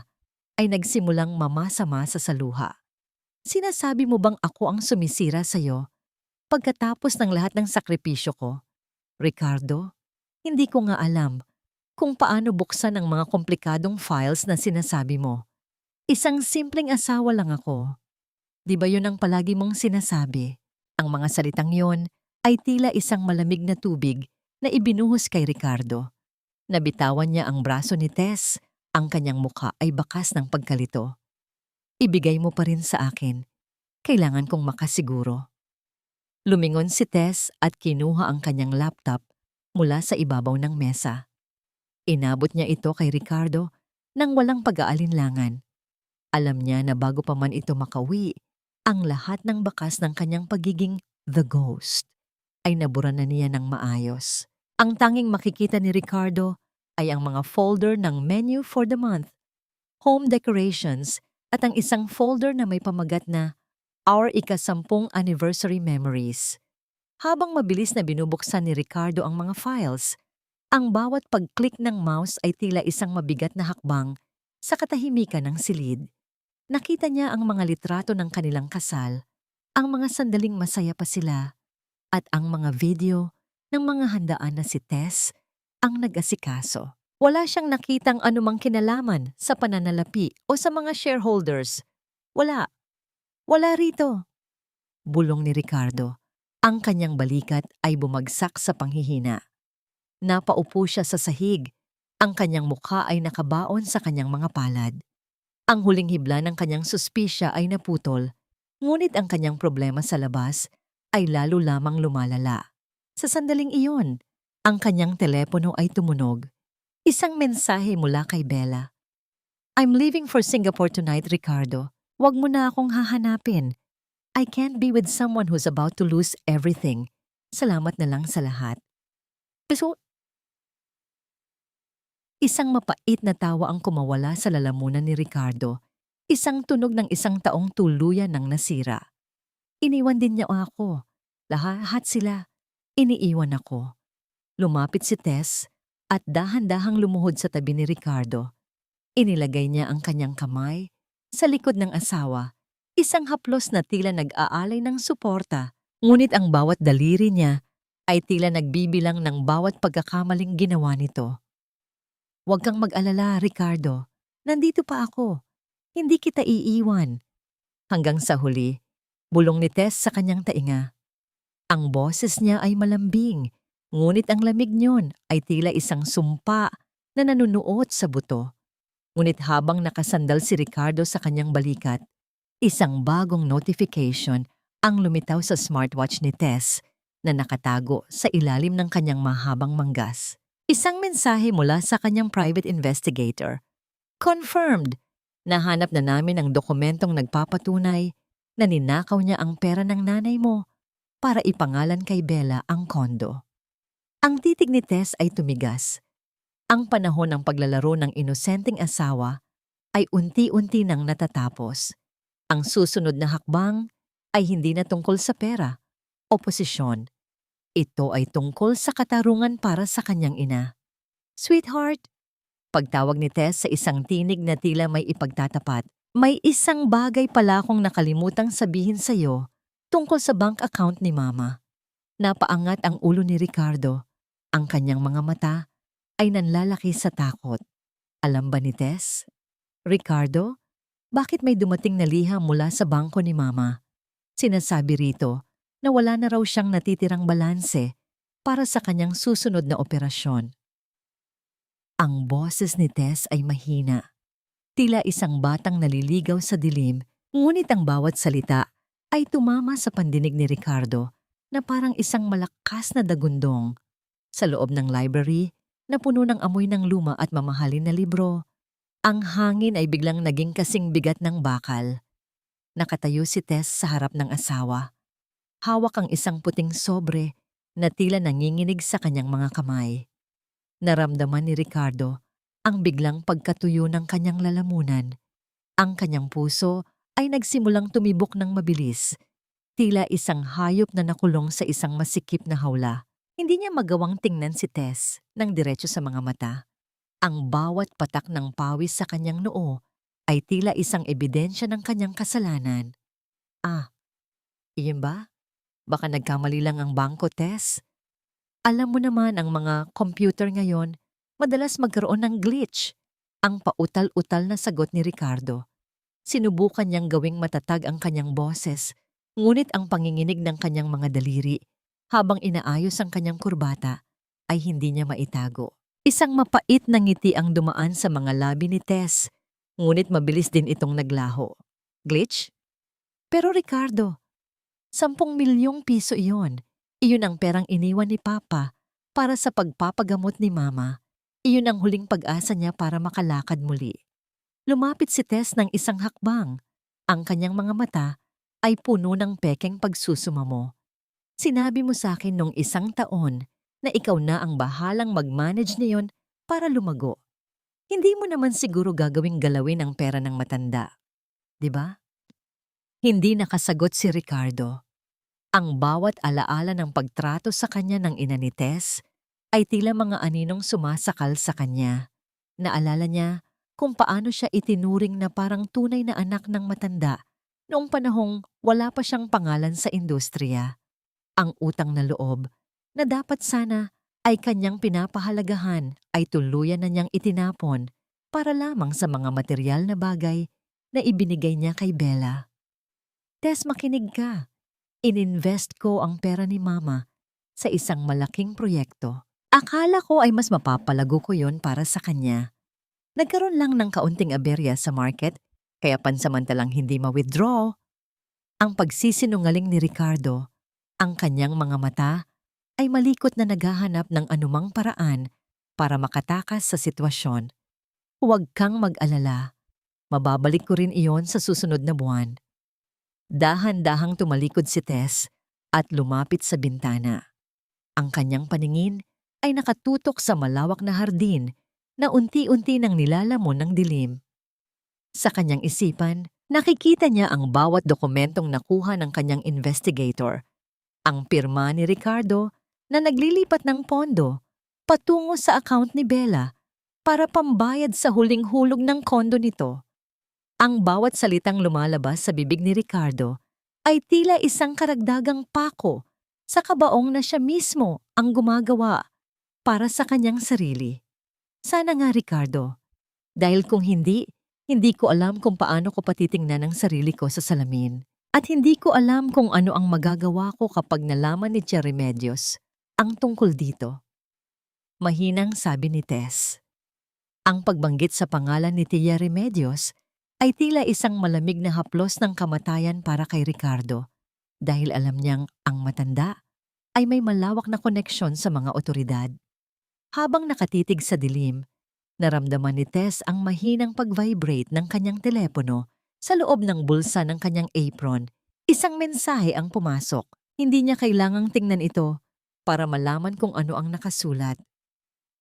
Speaker 1: ay nagsimulang mamasa-masa sa luha. Sinasabi mo bang ako ang sumisira sa'yo pagkatapos ng lahat ng sakripisyo ko? Ricardo, hindi ko nga alam kung paano buksan ang mga komplikadong files na sinasabi mo. Isang simpleng asawa lang ako. Di ba yun ang palagi mong sinasabi? Ang mga salitang yon ay tila isang malamig na tubig na ibinuhos kay Ricardo. Nabitawan niya ang braso ni Tess, ang kanyang mukha ay bakas ng pagkalito. Ibigay mo pa rin sa akin. Kailangan kong makasiguro. Lumingon si Tess at kinuha ang kanyang laptop mula sa ibabaw ng mesa. Inabot niya ito kay Ricardo nang walang pag-aalinlangan. Alam niya na bago pa man ito makawi, ang lahat ng bakas ng kanyang pagiging the ghost ay nabura na niya ng maayos. Ang tanging makikita ni Ricardo ay ang mga folder ng menu for the month, home decorations at ang isang folder na may pamagat na Our ika-10 anniversary memories. Habang mabilis na binubuksan ni Ricardo ang mga files, ang bawat pag-click ng mouse ay tila isang mabigat na hakbang sa katahimikan ng silid. Nakita niya ang mga litrato ng kanilang kasal, ang mga sandaling masaya pa sila, at ang mga video ng mga handaan na si Tess ang nag-asikaso. Wala siyang nakitang anumang kinalaman sa pananalapi o sa mga shareholders. Wala. Wala rito. Bulong ni Ricardo. Ang kanyang balikat ay bumagsak sa panghihina. Napaupo siya sa sahig. Ang kanyang mukha ay nakabaon sa kanyang mga palad. Ang huling hibla ng kanyang suspisya ay naputol, ngunit ang kanyang problema sa labas ay lalo lamang lumalala. Sa sandaling iyon, ang kanyang telepono ay tumunog. Isang mensahe mula kay Bella. I'm leaving for Singapore tonight, Ricardo. Huwag mo na akong hahanapin. I can't be with someone who's about to lose everything. Salamat na lang sa lahat. Isang mapait na tawa ang kumawala sa lalamunan ni Ricardo. Isang tunog ng isang taong tuluyan ng nasira. Iniwan din niya ako. Lahat sila. Iniiwan ako. Lumapit si Tess at dahan-dahang lumuhod sa tabi ni Ricardo. Inilagay niya ang kanyang kamay sa likod ng asawa. Isang haplos na tila nag-aalay ng suporta. Ngunit ang bawat daliri niya ay tila nagbibilang ng bawat pagkakamaling ginawa nito. Huwag kang mag-alala, Ricardo. Nandito pa ako. Hindi kita iiwan. Hanggang sa huli, bulong ni Tess sa kanyang tainga. Ang boses niya ay malambing, ngunit ang lamig niyon ay tila isang sumpa na nanunuot sa buto. Ngunit habang nakasandal si Ricardo sa kanyang balikat, isang bagong notification ang lumitaw sa smartwatch ni Tess na nakatago sa ilalim ng kanyang mahabang manggas. Isang mensahe mula sa kanyang private investigator. Confirmed! Nahanap na namin ang dokumentong nagpapatunay na ninakaw niya ang pera ng nanay mo para ipangalan kay Bella ang kondo. Ang titig ni Tess ay tumigas. Ang panahon ng paglalaro ng inosenteng asawa ay unti-unti nang natatapos. Ang susunod na hakbang ay hindi na tungkol sa pera o posisyon. Ito ay tungkol sa katarungan para sa kanyang ina. Sweetheart, pagtawag ni Tess sa isang tinig na tila may ipagtatapat, may isang bagay pala akong nakalimutang sabihin sa'yo tungkol sa bank account ni Mama. Napaangat ang ulo ni Ricardo. Ang kanyang mga mata ay nanlalaki sa takot. Alam ba ni Tess? Ricardo, bakit may dumating na liham mula sa bangko ni Mama? Sinasabi rito na wala na raw siyang natitirang balanse para sa kanyang susunod na operasyon. Ang boses ni Tess ay mahina. Tila isang batang naliligaw sa dilim, ngunit ang bawat salita ay tumama sa pandinig ni Ricardo na parang isang malakas na dagundong. Sa loob ng library, na puno ng amoy ng luma at mamahalin na libro, ang hangin ay biglang naging kasing bigat ng bakal. Nakatayo si Tess sa harap ng asawa. Hawak ang isang puting sobre na tila nanginginig sa kanyang mga kamay. Naramdaman ni Ricardo ang biglang pagkatuyo ng kanyang lalamunan. Ang kanyang puso ay nagsimulang tumibok ng mabilis, tila isang hayop na nakulong sa isang masikip na hawla. Hindi niya magawang tingnan si Tess ng diretso sa mga mata. Ang bawat patak ng pawis sa kanyang noo ay tila isang ebidensya ng kanyang kasalanan. Iyon ba? Baka nagkamali lang ang bangko, Tess. Alam mo naman ang mga computer ngayon, madalas magkaroon ng glitch. Ang pautal-utal na sagot ni Ricardo. Sinubukan niyang gawing matatag ang kanyang boses, ngunit ang panginginig ng kanyang mga daliri habang inaayos ang kanyang kurbata ay hindi niya maitago. Isang mapait na ngiti ang dumaan sa mga labi ni Tess, ngunit mabilis din itong naglaho. Glitch? Pero Ricardo, 10 milyong piso iyon. Iyon ang perang iniwan ni Papa para sa pagpapagamot ni Mama. Iyon ang huling pag-asa niya para makalakad muli. Lumapit si Tess ng isang hakbang. Ang kanyang mga mata ay puno ng pekeng pagsusumamo. Sinabi mo sa akin nung 1 taon na ikaw na ang bahalang mag-manage niyon para lumago. Hindi mo naman siguro gagawing galawin ang pera ng matanda. 'Di ba? Hindi nakasagot si Ricardo. Ang bawat alaala ng pagtrato sa kanya ng ina ni Tess ay tila mga aninong sumasakal sa kanya. Naalala niya kung paano siya itinuring na parang tunay na anak ng matanda noong panahong wala pa siyang pangalan sa industriya. Ang utang na loob na dapat sana ay kanyang pinapahalagahan ay tuluyan na niyang itinapon para lamang sa mga material na bagay na ibinigay niya kay Bella. Tess, makinig ka. Ininvest ko ang pera ni Mama sa isang malaking proyekto. Akala ko ay mas mapapalago ko yon para sa kanya. Nagkaroon lang ng kaunting aberya sa market, kaya pansamantalang hindi ma-withdraw. Ang pagsisinungaling ni Ricardo, ang kanyang mga mata ay malikot na naghahanap ng anumang paraan para makatakas sa sitwasyon. Huwag kang mag-alala. Mababalik ko rin iyon sa susunod na buwan. Dahan-dahang tumalikod si Tess at lumapit sa bintana. Ang kanyang paningin ay nakatutok sa malawak na hardin na unti-unti nang nilalamon ng dilim. Sa kanyang isipan, nakikita niya ang bawat dokumentong nakuha ng kanyang investigator. Ang pirma ni Ricardo na naglilipat ng pondo patungo sa account ni Bella para pambayad sa huling hulog ng kondo nito. Ang bawat salitang lumalabas sa bibig ni Ricardo ay tila isang karagdagang pako sa kabaong na siya mismo ang gumagawa para sa kanyang sarili. Sana nga, Ricardo. Dahil kung hindi ko alam kung paano ko patitingnan ang sarili ko sa salamin. At hindi ko alam kung ano ang magagawa ko kapag nalaman ni Tia Remedios ang tungkol dito. Mahinang sabi ni Tess. Ang pagbanggit sa pangalan ni Tia Remedios ay tila isang malamig na haplos ng kamatayan para kay Ricardo dahil alam niyang ang matanda ay may malawak na koneksyon sa mga otoridad. Habang nakatitig sa dilim, naramdaman ni Tess ang mahinang pag-vibrate ng kanyang telepono sa loob ng bulsa ng kanyang apron. Isang mensahe ang pumasok. Hindi niya kailangang tingnan ito para malaman kung ano ang nakasulat.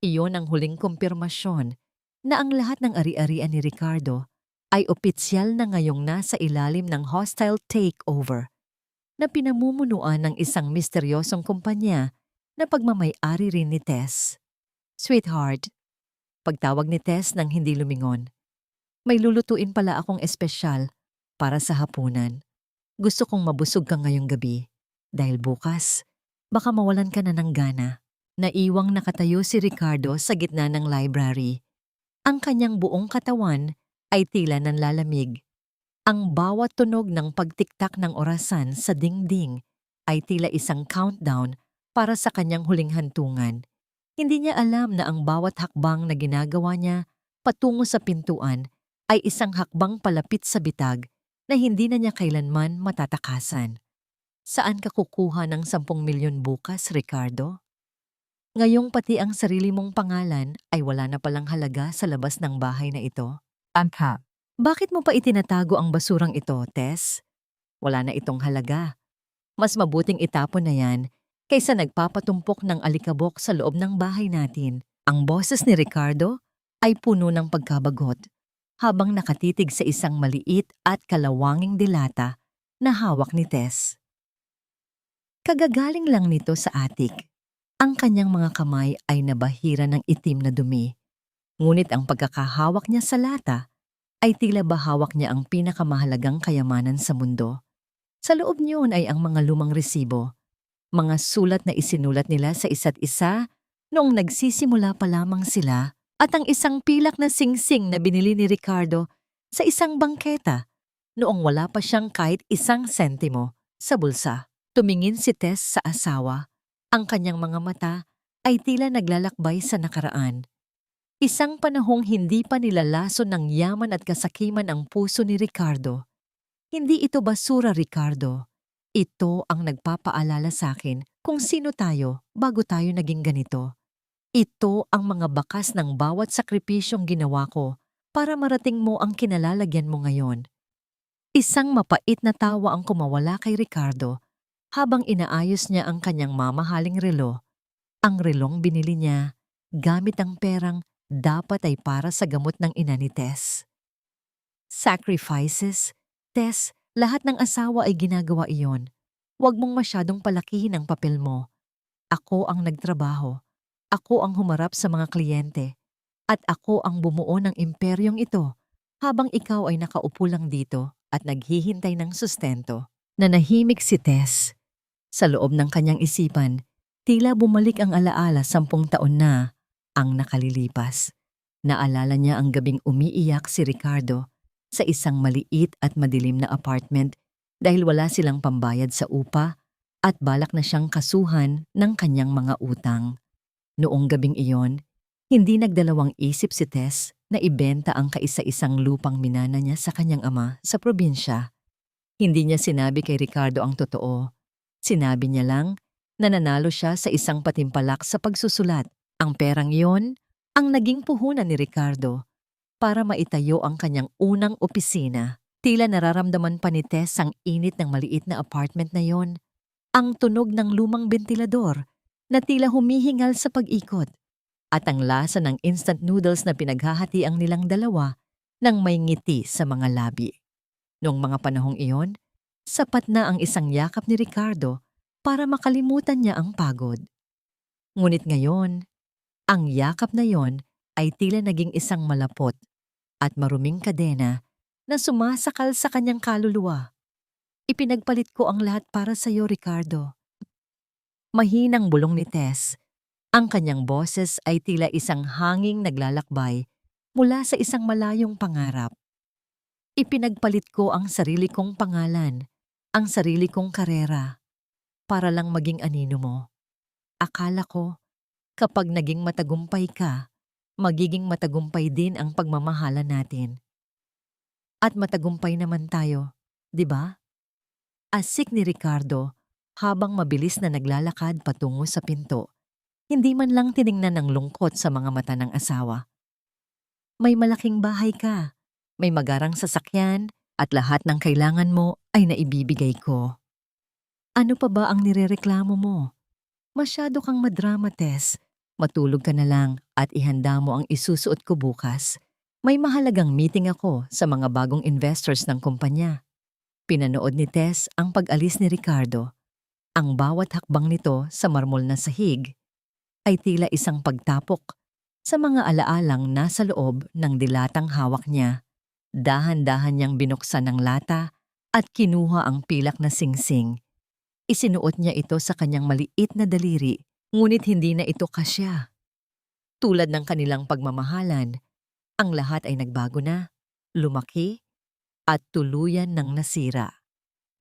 Speaker 1: Iyon ang huling kumpirmasyon na ang lahat ng ari-arian ni Ricardo ay opisyal na ngayong nasa ilalim ng hostile takeover na pinamumunuan ng isang misteryosong kumpanya na pagmamay-ari rin ni Tess. Sweetheart, pagtawag ni Tess nang hindi lumingon. May lulutuin pala akong espesyal para sa hapunan. Gusto kong mabusog ka ngayong gabi dahil bukas baka mawalan ka na ng gana. Naiwang nakatayo si Ricardo sa gitna ng library. Ang kanyang buong katawan ay tila nanlalamig. Ang bawat tunog ng pagtiktak ng orasan sa dingding ay tila isang countdown para sa kanyang huling hantungan. Hindi niya alam na ang bawat hakbang na ginagawa niya patungo sa pintuan ay isang hakbang palapit sa bitag na hindi na niya kailanman matatakasan. Saan ka kukuha ng 10 milyon bukas, Ricardo? Ngayong pati ang sarili mong pangalan ay wala na palang halaga sa labas ng bahay na ito.
Speaker 2: Angka.
Speaker 1: Bakit mo pa itinatago ang basurang ito, Tess? Wala na itong halaga. Mas mabuting itapon na yan kaysa nagpapatumpok ng alikabok sa loob ng bahay natin. Ang boses ni Ricardo ay puno ng pagkabagot habang nakatitig sa isang maliit at kalawanging dilata na hawak ni Tess. Kagagaling lang nito sa atik. Ang kanyang mga kamay ay nabahira ng itim na dumi. Ngunit ang pagkakahawak niya sa lata ay tila ba hawak niya ang pinakamahalagang kayamanan sa mundo. Sa loob niyon ay ang mga lumang resibo, mga sulat na isinulat nila sa isa't isa noong nagsisimula pa lamang sila at ang isang pilak na singsing na binili ni Ricardo sa isang bangketa noong wala pa siyang kahit 1 sentimo sa bulsa. Tumingin si Tess sa asawa. Ang kanyang mga mata ay tila naglalakbay sa nakaraan. Isang panahong hindi pa nilalason ng yaman at kasakiman ang puso ni Ricardo. Hindi ito basura, Ricardo. Ito ang nagpapaalala sa akin kung sino tayo bago tayo naging ganito. Ito ang mga bakas ng bawat sakripisyong ginawa ko para marating mo ang kinalalagyan mo ngayon. Isang mapait na tawa ang kumawala kay Ricardo habang inaayos niya ang kanyang mamahaling relo. Ang relong binili niya gamit ang perang dapat ay para sa gamot ng ina ni Tess. Sacrifices? Tess, lahat ng asawa ay ginagawa iyon. Huwag mong masyadong palakihin ang papel mo. Ako ang nagtrabaho. Ako ang humarap sa mga kliyente. At ako ang bumuo ng imperyong ito habang ikaw ay nakaupo lang dito at naghihintay ng sustento. Nanahimik si Tess. Sa loob ng kanyang isipan, tila bumalik ang alaala 10 taon na ang nakalilipas. Naalala niya ang gabing umiiyak si Ricardo sa isang maliit at madilim na apartment dahil wala silang pambayad sa upa at balak na siyang kasuhan ng kanyang mga utang. Noong gabing iyon, hindi nagdalawang isip si Tess na ibenta ang kaisa-isang lupang minana niya sa kanyang ama sa probinsya. Hindi niya sinabi kay Ricardo ang totoo. Sinabi niya lang na nanalo siya sa isang patimpalak sa pagsusulat. Ang perang iyon ang naging puhunan ni Ricardo para maitayo ang kanyang unang opisina. Tila nararamdaman pa ni Tess ang init ng maliit na apartment na yon. Ang tunog ng lumang bentilador na tila humihingal sa pag-ikot. At ang lasa ng instant noodles na pinaghahatiang nilang dalawa nang may ngiti sa mga labi. Noong mga panahong iyon, sapat na ang isang yakap ni Ricardo para makalimutan niya ang pagod. Ngunit ngayon, ang yakap na yon ay tila naging isang malapot at maruming kadena na sumasakal sa kanyang kaluluwa. Ipinagpalit ko ang lahat para sa iyo, Ricardo. Mahinang bulong ni Tess. Ang kanyang boses ay tila isang hanging naglalakbay mula sa isang malayong pangarap. Ipinagpalit ko ang sarili kong pangalan, ang sarili kong karera, para lang maging anino mo. Akala ko, kapag naging matagumpay ka, magiging matagumpay din ang pagmamahala natin. At matagumpay naman tayo, di ba? Asik ni Ricardo habang mabilis na naglalakad patungo sa pinto. Hindi man lang tiningnan ng lungkot sa mga mata ng asawa. May malaking bahay ka, may magarang sasakyan, at lahat ng kailangan mo ay naibibigay ko. Ano pa ba ang nirereklamo mo? Masyado kang madrama, Tess. Matulog ka na lang at ihanda mo ang isusuot ko bukas. May mahalagang meeting ako sa mga bagong investors ng kumpanya. Pinanood ni Tess ang pag-alis ni Ricardo. Ang bawat hakbang nito sa marmol na sahig ay tila isang pagtapok sa mga alaalang nasa loob ng dilatang hawak niya. Dahan-dahan niyang binuksan ang lata at kinuha ang pilak na singsing. Isinuot niya ito sa kanyang maliit na daliri, ngunit hindi na ito kasya. Tulad ng kanilang pagmamahalan, ang lahat ay nagbago na, lumaki, at tuluyan ng nasira.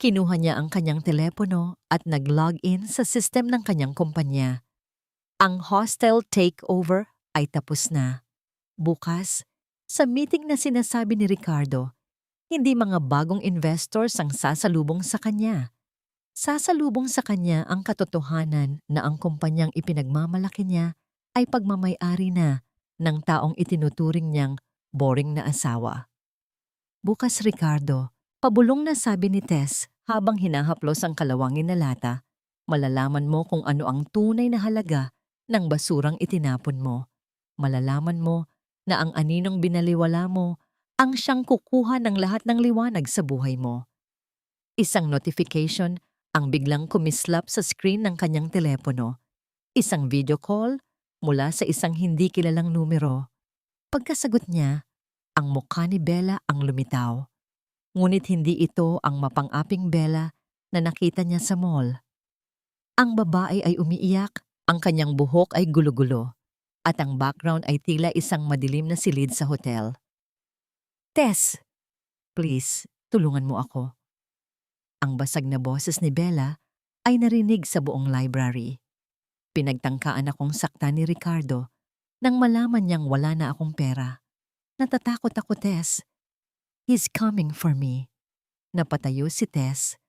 Speaker 1: Kinuha niya ang kanyang telepono at nag-login sa system ng kanyang kumpanya. Ang hostile takeover ay tapos na. Bukas, sa meeting na sinasabi ni Ricardo, hindi mga bagong investors ang sasalubong sa kanya. Sasalubong sa kanya ang katotohanan na ang kumpanyang ipinagmamalaki niya ay pagmamay-ari na ng taong itinuturing niyang boring na asawa. Bukas, Ricardo, pabulong na sabi ni Tess habang hinahaplos ang kalawangin na lata, malalaman mo kung ano ang tunay na halaga ng basurang itinapon mo. Malalaman mo na ang aninong binaliwala mo ang siyang kukuha ng lahat ng liwanag sa buhay mo. Isang notification ang biglang kumislap sa screen ng kanyang telepono. Isang video call mula sa isang hindi kilalang numero. Pagkasagot niya, ang mukha ni Bella ang lumitaw. Ngunit hindi ito ang mapang-aping Bella na nakita niya sa mall. Ang babae ay umiiyak, ang kanyang buhok ay gulo-gulo, at ang background ay tila isang madilim na silid sa hotel. Tess, please, tulungan mo ako. Ang basag na boses ni Bella ay narinig sa buong library. Pinagtangkaan akong saktan ni Ricardo nang malaman niyang wala na akong pera. Natatakot ako, Tess. He's coming for me. Napatayo si Tess.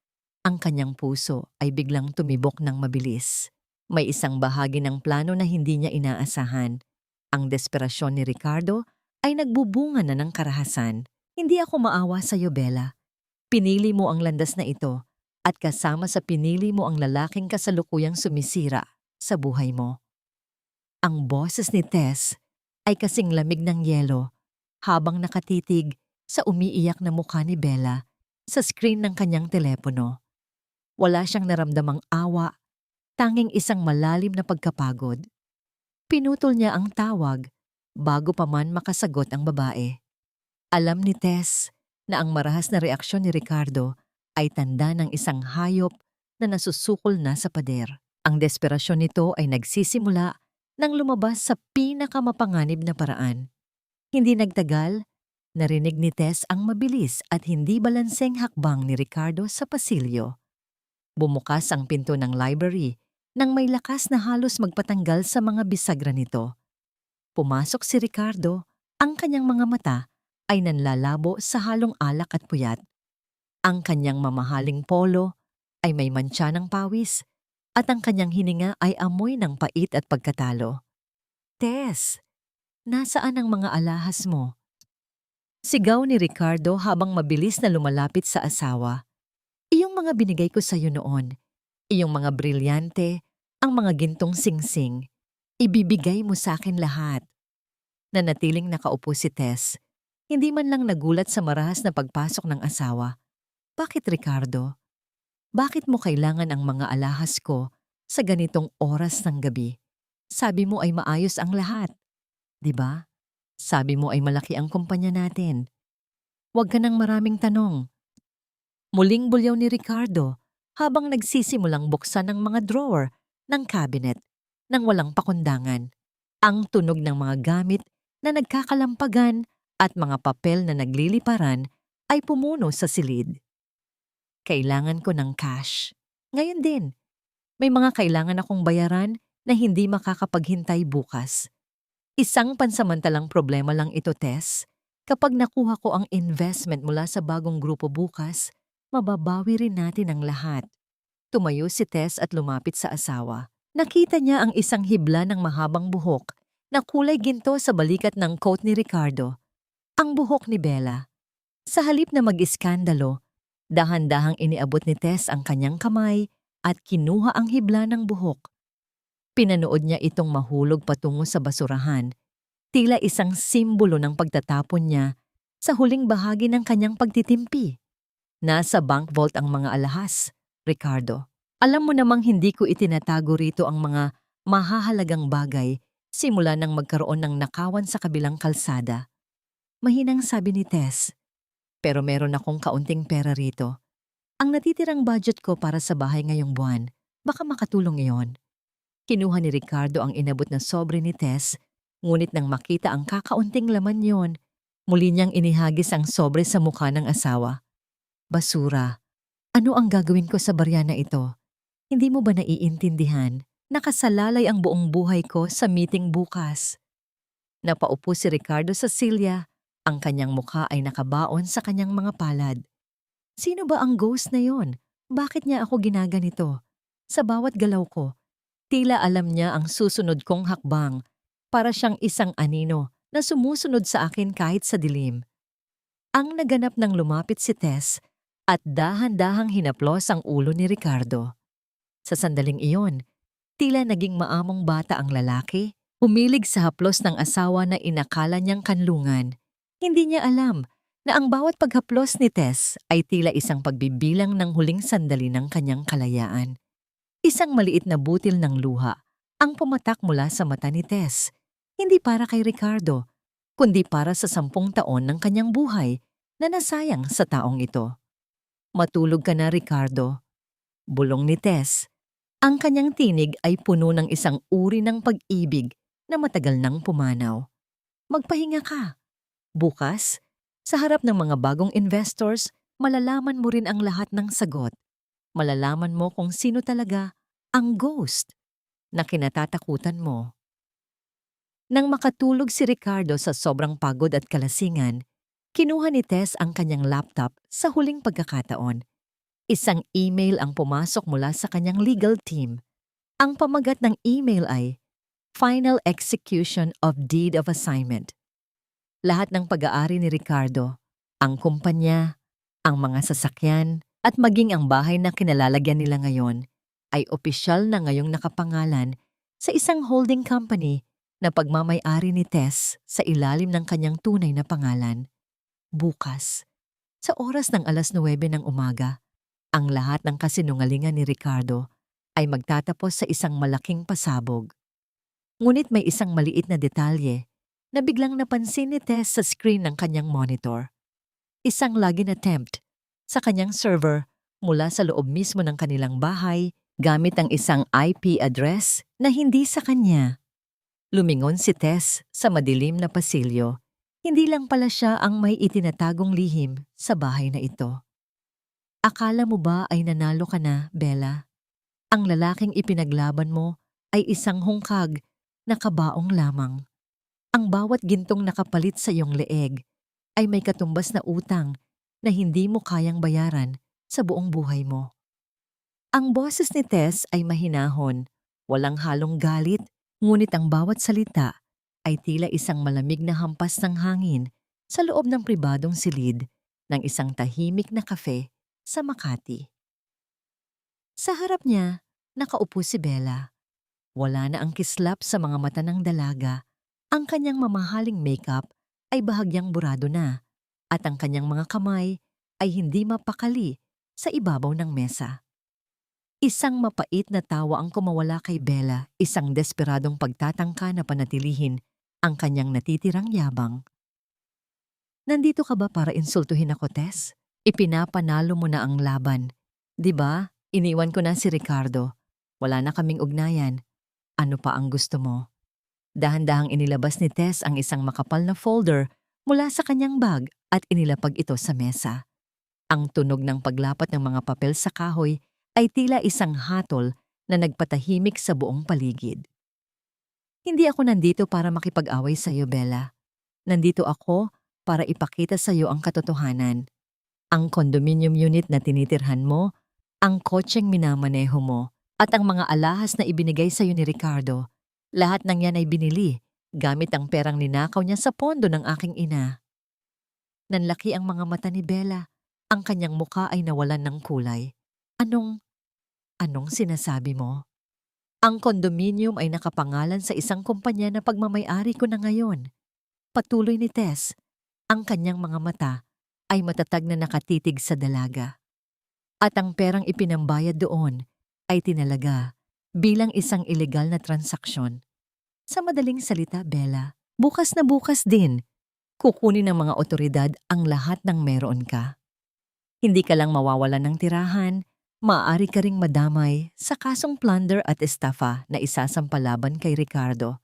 Speaker 1: Ang kanyang puso ay biglang tumibok ng mabilis. May isang bahagi ng plano na hindi niya inaasahan. Ang desperasyon ni Ricardo ay nagbubunga na ng karahasan. Hindi ako maawa sa iyo, Bella. Pinili mo ang landas na ito at kasama sa pinili mo ang lalaking kasalukuyang sumisira sa buhay mo. Ang boses ni Tess ay kasing lamig ng yelo habang nakatitig sa umiiyak na mukha ni Bella sa screen ng kanyang telepono. Wala siyang naramdamang awa, tanging isang malalim na pagkapagod. Pinutol niya ang tawag bago pa man makasagot ang babae. Alam ni Tess na ang marahas na reaksyon ni Ricardo ay tanda ng isang hayop na nasusukol na sa pader. Ang desperasyon nito ay nagsisimula nang lumabas sa pinakamapanganib na paraan. Hindi nagtagal, narinig ni Tess ang mabilis at hindi balanseng hakbang ni Ricardo sa pasilyo. Bumukas ang pinto ng library nang may lakas na halos magpatanggal sa mga bisagra nito. Pumasok si Ricardo, ang kanyang mga mata ay nanlalabo sa halong alak at puyat. Ang kanyang mamahaling polo ay may mantsa ng pawis at ang kanyang hininga ay amoy ng pait at pagkatalo. Tess, nasaan ang mga alahas mo? Sigaw ni Ricardo habang mabilis na lumalapit sa asawa. Iyong mga binigay ko sa iyo noon, iyong mga brilyante, ang mga gintong singsing, ibibigay mo sa akin lahat. Nanatiling nakaupo si Tess, hindi man lang nagulat sa marahas na pagpasok ng asawa. Bakit, Ricardo? Bakit mo kailangan ang mga alahas ko sa ganitong oras ng gabi? Sabi mo ay maayos ang lahat, di ba? Sabi mo ay malaki ang kumpanya natin. Huwag ka ng maraming tanong. Muling bulyaw ni Ricardo habang nagsisimulang buksan ang mga drawer ng cabinet nang walang pakundangan. Ang tunog ng mga gamit na nagkakalampagan at mga papel na nagliliparan ay pumuno sa silid. Kailangan ko ng cash. Ngayon din, may mga kailangan akong bayaran na hindi makakapaghintay bukas. Isang pansamantalang problema lang ito, Tess. Kapag nakuha ko ang investment mula sa bagong grupo bukas, mababawi rin natin ang lahat. Tumayo si Tess at lumapit sa asawa. Nakita niya ang isang hibla ng mahabang buhok na kulay ginto sa balikat ng coat ni Ricardo. Ang buhok ni Bella. Sa halip na mag-iskandalo, dahan-dahang iniabot ni Tess ang kanyang kamay at kinuha ang hibla ng buhok. Pinanood niya itong mahulog patungo sa basurahan, tila isang simbolo ng pagtatapon niya sa huling bahagi ng kanyang pagtitimpi. Nasa bank vault ang mga alahas, Ricardo. Alam mo namang hindi ko itinatago rito ang mga mahahalagang bagay simula nang magkaroon ng nakawan sa kabilang kalsada. Mahinang sabi ni Tess. Pero meron akong kaunting pera rito. Ang natitirang budget ko para sa bahay ngayong buwan, baka makatulong iyon. Kinuha ni Ricardo ang inabot na sobre ni Tess, ngunit nang makita ang kakaunting laman yon, muli niyang inihagis ang sobre sa mukha ng asawa. Basura. Ano ang gagawin ko sa barya na ito? Hindi mo ba naiintindihan? Nakasalalay ang buong buhay ko sa meeting bukas. Napaupo si Ricardo sa silya. Ang kanyang mukha ay nakabaon sa kanyang mga palad. Sino ba ang ghost na yon? Bakit niya ako ginaganito? Sa bawat galaw ko, tila alam niya ang susunod kong hakbang. Para siyang isang anino na sumusunod sa akin kahit sa dilim. Ang naganap nang lumapit si Tess at dahan-dahang hinaplos ang ulo ni Ricardo. Sa sandaling iyon, tila naging maamong bata ang lalaki, humilig sa haplos ng asawa na inakala niyang kanlungan. Hindi niya alam na ang bawat paghaplos ni Tess ay tila isang pagbibilang ng huling sandali ng kanyang kalayaan. Isang maliit na butil ng luha ang pumatak mula sa mata ni Tess, hindi para kay Ricardo, kundi para sa 10 taon ng kanyang buhay na nasayang sa taong ito. Matulog ka na, Ricardo. Bulong ni Tess. Ang kanyang tinig ay puno ng isang uri ng pag-ibig na matagal nang pumanaw. Magpahinga ka. Bukas, sa harap ng mga bagong investors, malalaman mo rin ang lahat ng sagot. Malalaman mo kung sino talaga ang ghost na kinatatakutan mo. Nang makatulog si Ricardo sa sobrang pagod at kalasingan, kinuha ni Tess ang kanyang laptop sa huling pagkakataon. Isang email ang pumasok mula sa kanyang legal team. Ang pamagat ng email ay Final Execution of Deed of Assignment. Lahat ng pag-aari ni Ricardo, ang kumpanya, ang mga sasakyan, at maging ang bahay na kinalalagyan nila ngayon ay opisyal na ngayong nakapangalan sa isang holding company na pagmamay-ari ni Tess sa ilalim ng kanyang tunay na pangalan. Bukas, sa oras ng 9:00 ng umaga, ang lahat ng kasinungalingan ni Ricardo ay magtatapos sa isang malaking pasabog. Ngunit may isang maliit na detalye na biglang napansin ni Tess sa screen ng kanyang monitor. Isang login attempt sa kanyang server mula sa loob mismo ng kanilang bahay gamit ang isang IP address na hindi sa kanya. Lumingon si Tess sa madilim na pasilyo. Hindi lang pala siya ang may itinatagong lihim sa bahay na ito. Akala mo ba ay nanalo ka na, Bella? Ang lalaking ipinaglaban mo ay isang hungkag na kabaong lamang. Ang bawat gintong nakapalit sa iyong leeg ay may katumbas na utang na hindi mo kayang bayaran sa buong buhay mo. Ang boses ni Tess ay mahinahon, walang halong galit, ngunit ang bawat salita ay tila isang malamig na hampas ng hangin sa loob ng pribadong silid ng isang tahimik na kafe sa Makati. Sa harap niya, nakaupo si Bella. Wala na ang kislap sa mga mata ng dalaga. Ang kanyang mamahaling makeup ay bahagyang burado na at ang kanyang mga kamay ay hindi mapakali sa ibabaw ng mesa. Isang mapait na tawa ang kumawala kay Bella, isang desperadong pagtatangka na panatilihin ang kanyang natitirang yabang. Nandito ka ba para insultuhin ako, Tess? Ipinapanalo mo na ang laban. 'Di ba? Iniwan ko na si Ricardo. Wala na kaming ugnayan. Ano pa ang gusto mo? Dahan-dahang inilabas ni Tess ang isang makapal na folder mula sa kanyang bag at inilapag ito sa mesa. Ang tunog ng paglapat ng mga papel sa kahoy ay tila isang hatol na nagpatahimik sa buong paligid. Hindi ako nandito para makipag-away sa iyo, Bella. Nandito ako para ipakita sa iyo ang katotohanan. Ang condominium unit na tinitirhan mo, ang kotseng minamaneho mo, at ang mga alahas na ibinigay sa iyo ni Ricardo, lahat ng yan ay binili gamit ang perang ninakaw niya sa pondo ng aking ina. Nanlaki ang mga mata ni Bella. Ang kanyang muka ay nawalan ng kulay. Anong sinasabi mo? Ang condominium ay nakapangalan sa isang kumpanya na pagmamay-ari ko na ngayon. Patuloy ni Tess. Ang kanyang mga mata ay matatag na nakatitig sa dalaga. At ang perang ipinambayad doon ay tinalaga bilang isang ilegal na transaksyon. Sa madaling salita, Bella, bukas na bukas din, kukunin ng mga otoridad ang lahat ng meron ka. Hindi ka lang mawawalan ng tirahan, maaari ka ring madamay sa kasong plunder at estafa na isasampalaban kay Ricardo.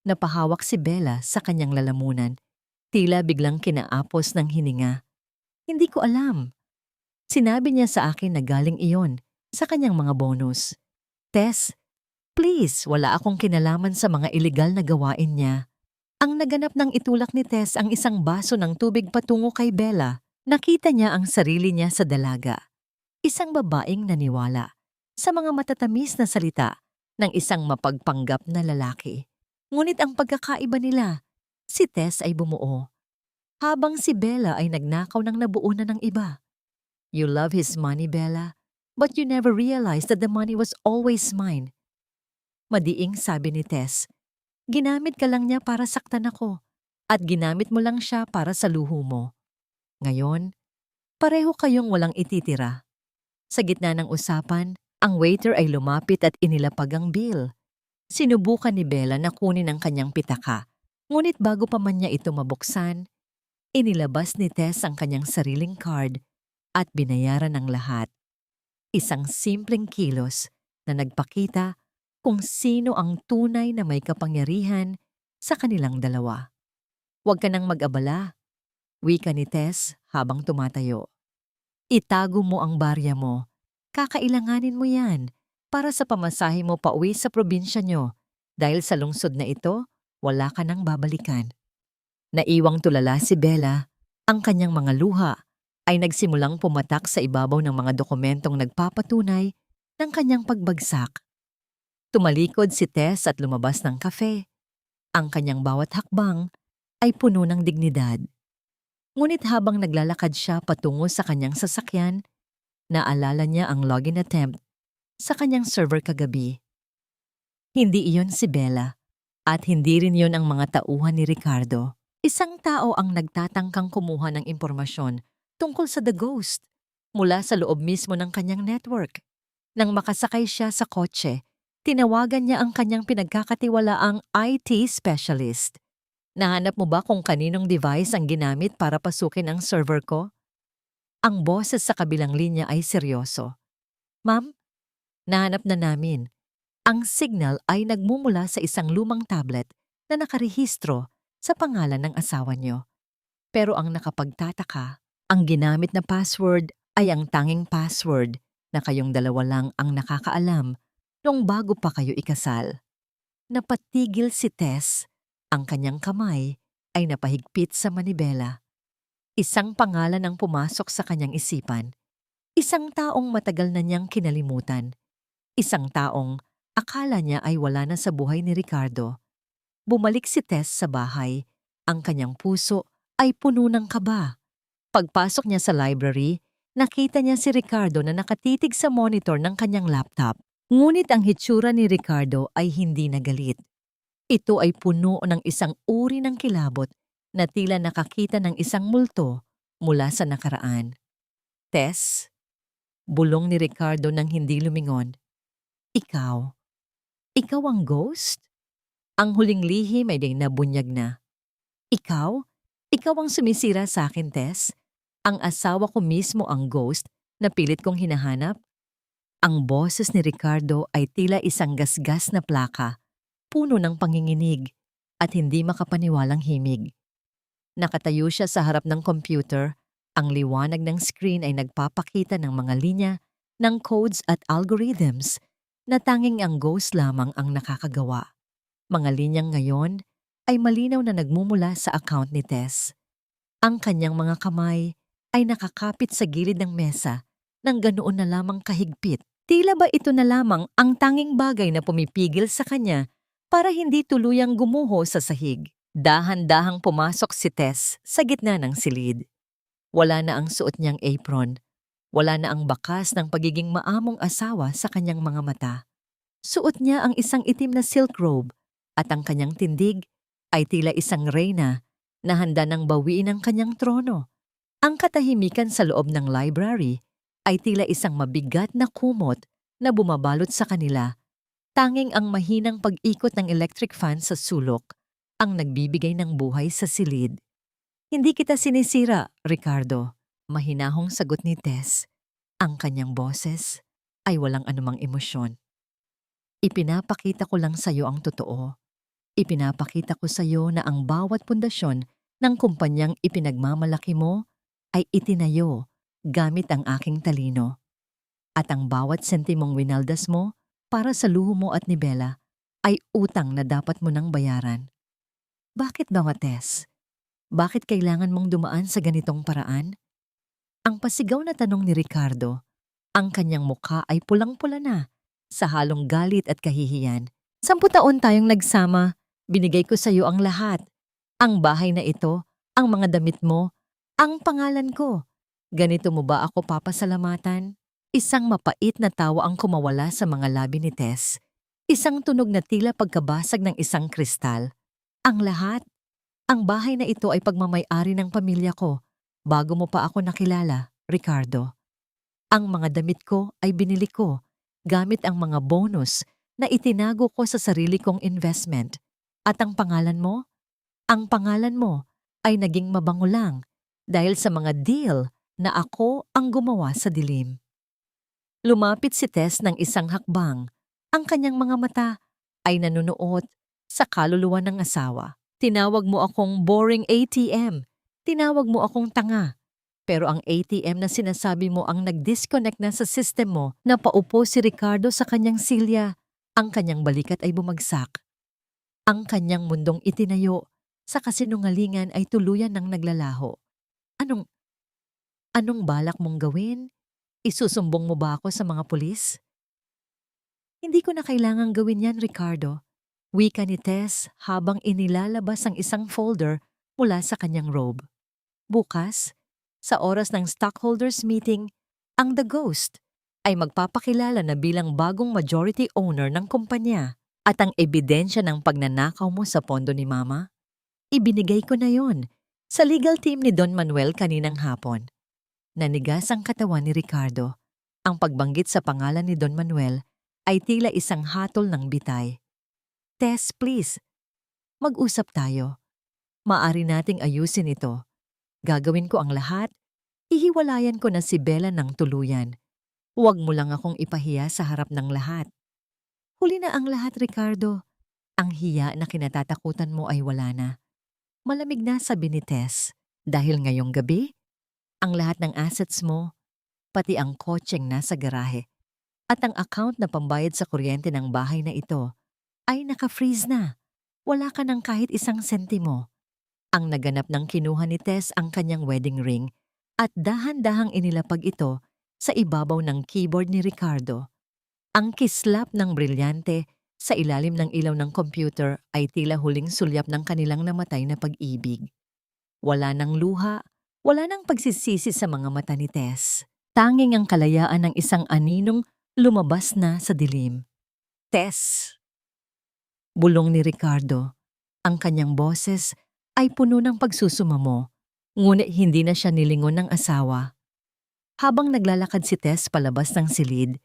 Speaker 1: Napahawak si Bella sa kanyang lalamunan, tila biglang kinaapos ng hininga. Hindi ko alam. Sinabi niya sa akin na galing iyon sa kanyang mga bonus. Tess, please, wala akong kinalaman sa mga iligal na gawain niya. Ang naganap ng itulak ni Tess ang isang baso ng tubig patungo kay Bella. Nakita niya ang sarili niya sa dalaga. Isang babaeng naniwala sa mga matatamis na salita ng isang mapagpanggap na lalaki. Ngunit ang pagkakaiba nila, si Tess ay bumuo, habang si Bella ay nagnakaw ng nabuo na ng iba. You love his money, Bella, but you never realized that the money was always mine. Madiing sabi ni Tess, ginamit ka lang niya para saktan ako at ginamit mo lang siya para sa luho mo. Ngayon, pareho kayong walang ititira. Sa gitna ng usapan, ang waiter ay lumapit at inilapag ang bill. Sinubukan ni Bella na kunin ang kanyang pitaka, ngunit bago pa man niya ito mabuksan, inilabas ni Tess ang kanyang sariling card at binayaran ang lahat. Isang simpleng kilos na nagpakita kung sino ang tunay na may kapangyarihan sa kanilang dalawa. Huwag ka nang mag-abala, wika ni Tess habang tumatayo. Itago mo ang barya mo. Kakailanganin mo yan para sa pamasahe mo pauwi sa probinsya nyo dahil sa lungsod na ito, wala ka nang babalikan. Naiwang tulala si Bella, ang kanyang mga luha ay nagsimulang pumatak sa ibabaw ng mga dokumentong nagpapatunay ng kanyang pagbagsak. Tumalikod si Tess at lumabas ng kafe. Ang kanyang bawat hakbang ay puno ng dignidad. Ngunit habang naglalakad siya patungo sa kanyang sasakyan, naalala niya ang login attempt sa kanyang server kagabi. Hindi iyon si Bella at hindi rin iyon ang mga tauhan ni Ricardo. Isang tao ang nagtatangkang kumuha ng impormasyon tungkol sa The Ghost mula sa loob mismo ng kanyang network. Nang makasakay siya sa kotse, tinawagan niya ang kanyang pinagkakatiwalaang IT specialist. Nahanap mo ba kung kaninong device ang ginamit para pasukin ang server ko? Ang boses sa kabilang linya ay seryoso. Ma'am, nahanap na namin. Ang signal ay nagmumula sa isang lumang tablet na nakarehistro sa pangalan ng asawa niyo. Pero ang nakapagtataka, ang ginamit na password ay ang tanging password na kayong dalawa lang ang nakakaalam noong bago pa kayo ikasal. Napatigil si Tess, ang kanyang kamay ay napahigpit sa manibela. Isang pangalan ang pumasok sa kanyang isipan. Isang taong matagal na niyang kinalimutan. Isang taong akala niya ay wala na sa buhay ni Ricardo. Bumalik si Tess sa bahay. Ang kanyang puso ay puno ng kaba. Pagpasok niya sa library, nakita niya si Ricardo na nakatitig sa monitor ng kanyang laptop. Ngunit ang hitsura ni Ricardo ay hindi nagalit. Ito ay puno ng isang uri ng kilabot na tila nakakita ng isang multo mula sa nakaraan. Tess, bulong ni Ricardo nang hindi lumingon. Ikaw? Ikaw ang ghost? Ang huling lihim ay nabunyag na. Ikaw? Ikaw ang sumisira sa akin, Tess? Ang asawa ko mismo ang ghost na pilit kong hinahanap? Ang boses ni Ricardo ay tila isang gasgas na plaka, puno ng panginginig at hindi makapaniwalang himig. Nakatayo siya sa harap ng computer, ang liwanag ng screen ay nagpapakita ng mga linya ng codes at algorithms na tanging ang ghost lamang ang nakakagawa. Mga linyang ngayon ay malinaw na nagmumula sa account ni Tess. Ang kanyang mga kamay ay nakakapit sa gilid ng mesa nang ganoon na lamang kahigpit. Tila ba ito na lamang ang tanging bagay na pumipigil sa kanya para hindi tuluyang gumuho sa sahig. Dahan-dahang pumasok si Tess sa gitna ng silid. Wala na ang suot niyang apron. Wala na ang bakas ng pagiging maamong asawa sa kanyang mga mata. Suot niya ang isang itim na silk robe at ang kanyang tindig ay tila isang reyna na handa ng bawiin ang kanyang trono. Ang katahimikan sa loob ng library ay tila isang mabigat na kumot na bumabalot sa kanila. Tanging ang mahinang pag-ikot ng electric fan sa sulok ang nagbibigay ng buhay sa silid. Hindi kita sinisira, Ricardo. Mahinahong sagot ni Tess. Ang kanyang boses ay walang anumang emosyon. Ipinapakita ko lang sa iyo ang totoo. Ipinapakita ko sa iyo na ang bawat pundasyon ng kumpanyang ipinagmamalaki mo ay itinayo gamit ang aking talino. At ang bawat sentimong winaldas mo para sa luho mo at ni Bella ay utang na dapat mo nang bayaran. Bakit daw, Tess? Bakit kailangan mong dumaan sa ganitong paraan? Ang pasigaw na tanong ni Ricardo, ang kanyang mukha ay pulang-pula na sa halong galit at kahihiyan. 10 taon tayong nagsama, binigay ko sa iyo ang lahat. Ang bahay na ito, ang mga damit mo, ang pangalan ko. Ganito mo ba ako papasalamatan? Isang mapait na tawa ang kumawala sa mga labi ni Tess. Isang tunog na tila pagkabasag ng isang kristal. Ang lahat? Ang bahay na ito ay pagmamay-ari ng pamilya ko. Bago mo pa ako nakilala, Ricardo. Ang mga damit ko ay binili ko gamit ang mga bonus na itinago ko sa sarili kong investment. At ang pangalan mo? Ang pangalan mo ay naging mabango lang dahil sa mga deal na ako ang gumawa sa dilim. Lumapit si Tess ng isang hakbang. Ang kanyang mga mata ay nanunuot sa kaluluwa ng asawa. Tinawag mo akong boring ATM. Tinawag mo akong tanga. Pero ang ATM na sinasabi mo ang nag-disconnect na sa system mo na paupo si Ricardo sa kanyang silya. Ang kanyang balikat ay bumagsak. Ang kanyang mundong itinayo sa kasinungalingan ay tuluyan ng naglalaho. Anong balak mong gawin? Isusumbong mo ba ako sa mga pulis? Hindi ko na kailangang gawin yan, Ricardo. Wika ni Tess habang inilalabas ang isang folder mula sa kanyang robe. Bukas, sa oras ng stockholders meeting, ang The Ghost ay magpapakilala na bilang bagong majority owner ng kumpanya. At ang ebidensya ng pagnanakaw mo sa pondo ni Mama, ibinigay ko na yon sa legal team ni Don Manuel kaninang hapon. Nanigas ang katawan ni Ricardo. Ang pagbanggit sa pangalan ni Don Manuel ay tila isang hatol ng bitay. Tess, please. Mag-usap tayo. Maari nating ayusin ito. Gagawin ko ang lahat. Ihiwalayan ko na si Bella ng tuluyan. Huwag mo lang akong ipahiya sa harap ng lahat. Huli na ang lahat, Ricardo. Ang hiya na kinatatakutan mo ay wala na. Malamig na, sabi ni Tess. Dahil ngayong gabi, ang lahat ng assets mo, pati ang kotseng nasa garahe, at ang account na pambayad sa kuryente ng bahay na ito, ay naka-freeze na. Wala ka ng kahit isang sentimo. Ang naganap ng kinuha ni Tess ang kanyang wedding ring at dahan-dahang inilapag ito sa ibabaw ng keyboard ni Ricardo. Ang kislap ng brilyante sa ilalim ng ilaw ng computer ay tila huling sulyap ng kanilang namatay na pag-ibig. Wala nang luha, wala nang pagsisisi sa mga mata ni Tess. Tanging ang kalayaan ng isang aninong lumabas na sa dilim. Tess! Bulong ni Ricardo. Ang kanyang boses ay puno ng pagsusumamo, ngunit hindi na siya nilingon ng asawa. Habang naglalakad si Tess palabas ng silid,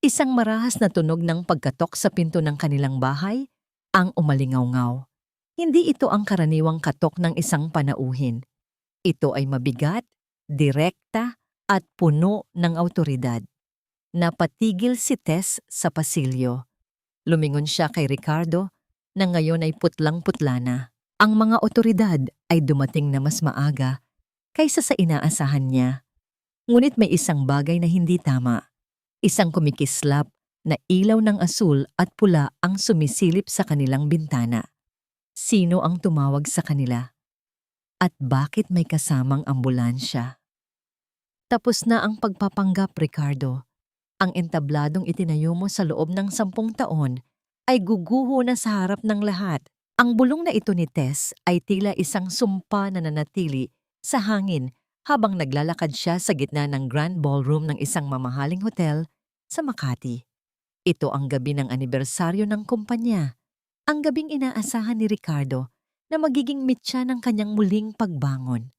Speaker 1: isang marahas na tunog ng pagkatok sa pinto ng kanilang bahay ang umalingaw-ngaw. Hindi ito ang karaniwang katok ng isang panauhin. Ito ay mabigat, direkta at puno ng awtoridad. Napatigil si Tess sa pasilyo. Lumingon siya kay Ricardo na ngayon ay putlang-putla na. Ang mga otoridad ay dumating na mas maaga kaysa sa inaasahan niya. Ngunit may isang bagay na hindi tama. Isang kumikislap na ilaw ng asul at pula ang sumisilip sa kanilang bintana. Sino ang tumawag sa kanila? At bakit may kasamang ambulansya? Tapos na ang pagpapanggap, Ricardo. Ang entabladong itinayo mo sa loob ng 10 taon ay guguho na sa harap ng lahat. Ang bulong na ito ni Tess ay tila isang sumpa na nanatili sa hangin habang naglalakad siya sa gitna ng grand ballroom ng isang mamahaling hotel sa Makati. Ito ang gabi ng anibersaryo ng kumpanya. Ang gabing inaasahan ni Ricardo na magiging mitya ng kanyang muling pagbangon.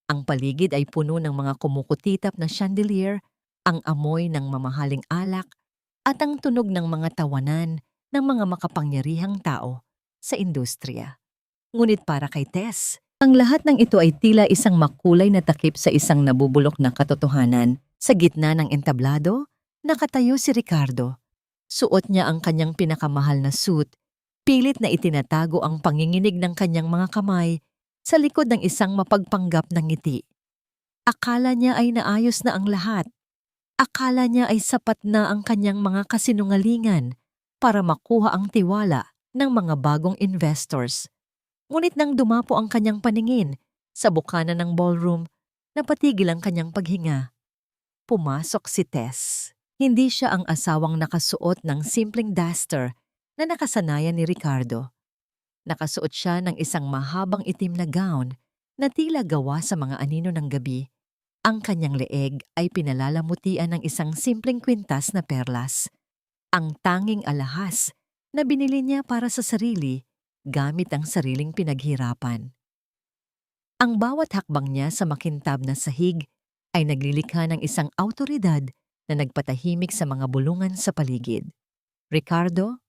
Speaker 1: Ang paligid ay puno ng mga kumukutitap na chandelier, ang amoy ng mamahaling alak, at ang tunog ng mga tawanan ng mga makapangyarihang tao sa industriya. Ngunit para kay Tess, ang lahat ng ito ay tila isang makulay na takip sa isang nabubulok na katotohanan. Sa gitna ng entablado, nakatayo si Ricardo. Suot niya ang kanyang pinakamahal na suit, pilit na itinatago ang panginginig ng kanyang mga kamay sa likod ng isang mapagpanggap na ngiti. Akala niya ay naayos na ang lahat. Akala niya ay sapat na ang kanyang mga kasinungalingan para makuha ang tiwala ng mga bagong investors. Ngunit nang dumapo ang kanyang paningin sa bukana ng ballroom, napatigil ang kanyang paghinga. Pumasok si Tess. Hindi siya ang asawang nakasuot ng simpleng duster na nakasanayan ni Ricardo. Nakasuot siya ng isang mahabang itim na gown na tila gawa sa mga anino ng gabi. Ang kanyang leeg ay pinalalamutian ng isang simpleng kwintas na perlas. Ang tanging alahas na binili niya para sa sarili gamit ang sariling pinaghirapan. Ang bawat hakbang niya sa makintab na sahig ay naglilikha ng isang awtoridad na nagpatahimik sa mga bulungan sa paligid. Ricardo,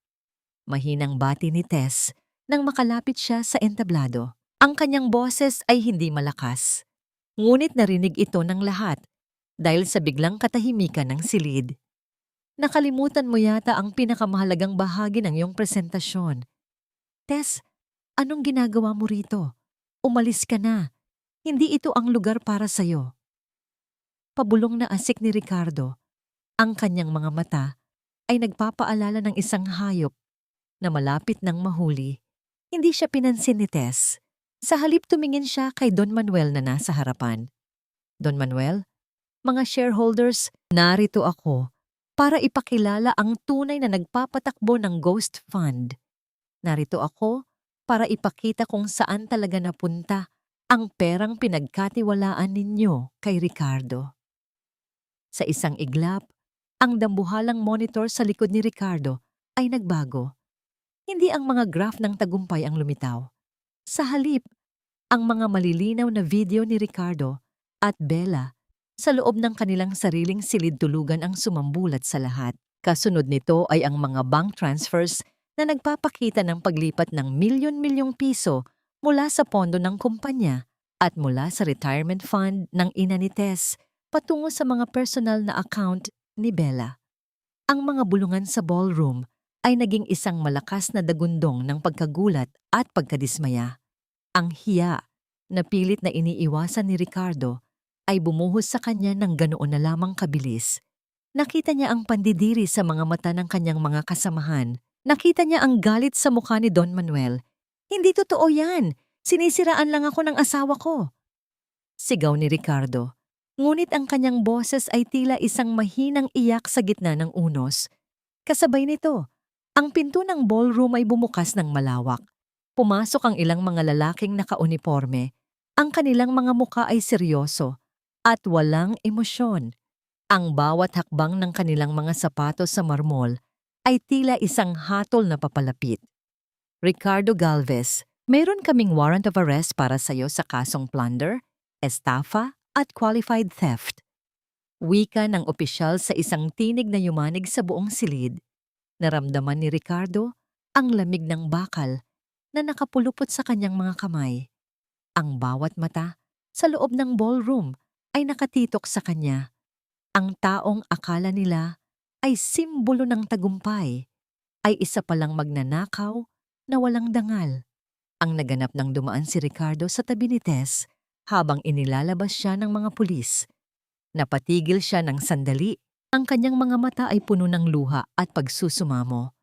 Speaker 1: mahinang bati ni Tess nang makalapit siya sa entablado. Ang kanyang boses ay hindi malakas. Ngunit narinig ito ng lahat dahil sa biglang katahimikan ng silid. Nakalimutan mo yata ang pinakamahalagang bahagi ng iyong presentasyon. Tess, anong ginagawa mo rito? Umalis ka na. Hindi ito ang lugar para sa'yo. Pabulong na asik ni Ricardo. Ang kanyang mga mata ay nagpapaalala ng isang hayop na malapit ng mahuli. Hindi siya pinansin ni Tess. Sa halip tumingin siya kay Don Manuel na nasa harapan. Don Manuel, mga shareholders, narito ako para ipakilala ang tunay na nagpapatakbo ng Ghost Fund. Narito ako para ipakita kung saan talaga napunta ang perang pinagkatiwalaan ninyo kay Ricardo. Sa isang iglap, ang dambuhalang monitor sa likod ni Ricardo ay nagbago. Hindi ang mga graph ng tagumpay ang lumitaw. Sa halip, ang mga malilinaw na video ni Ricardo at Bella sa loob ng kanilang sariling silid-tulugan ang sumambulat sa lahat. Kasunod nito ay ang mga bank transfers na nagpapakita ng paglipat ng milyon-milyong piso mula sa pondo ng kumpanya at mula sa retirement fund ng ina ni Tess patungo sa mga personal na account ni Bella. Ang mga bulungan sa ballroom ay naging isang malakas na dagundong ng pagkagulat at pagkadismaya. Ang hiya na pilit na iniiwasan ni Ricardo ay bumuhos sa kanya ng ganoon na lamang kabilis. Nakita niya ang pandidiri sa mga mata ng kanyang mga kasamahan. Nakita niya ang galit sa mukha ni Don Manuel. Hindi totoo yan. Sinisiraan lang ako ng asawa ko. Sigaw ni Ricardo. Ngunit ang kanyang boses ay tila isang mahinang iyak sa gitna ng unos. Kasabay nito, ang pinto ng ballroom ay bumukas ng malawak. Pumasok ang ilang mga lalaking nakauniporme. Ang kanilang mga muka ay seryoso at walang emosyon. Ang bawat hakbang ng kanilang mga sapatos sa marmol ay tila isang hatol na papalapit. Ricardo Galvez, mayroon kaming warrant of arrest para sa iyo sa kasong plunder, estafa at qualified theft. Wika ng opisyal sa isang tinig na yumanig sa buong silid. Naramdaman ni Ricardo ang lamig ng bakal na nakapulupot sa kanyang mga kamay. Ang bawat mata sa loob ng ballroom ay nakatitok sa kanya. Ang taong akala nila ay simbolo ng tagumpay ay isa palang magnanakaw na walang dangal. Ang naganap nang dumaan si Ricardo sa tabi ni Tess habang inilalabas siya ng mga pulis. Napatigil siya ng sandali. Ang kanyang mga mata ay puno ng luha at pagsusumamo.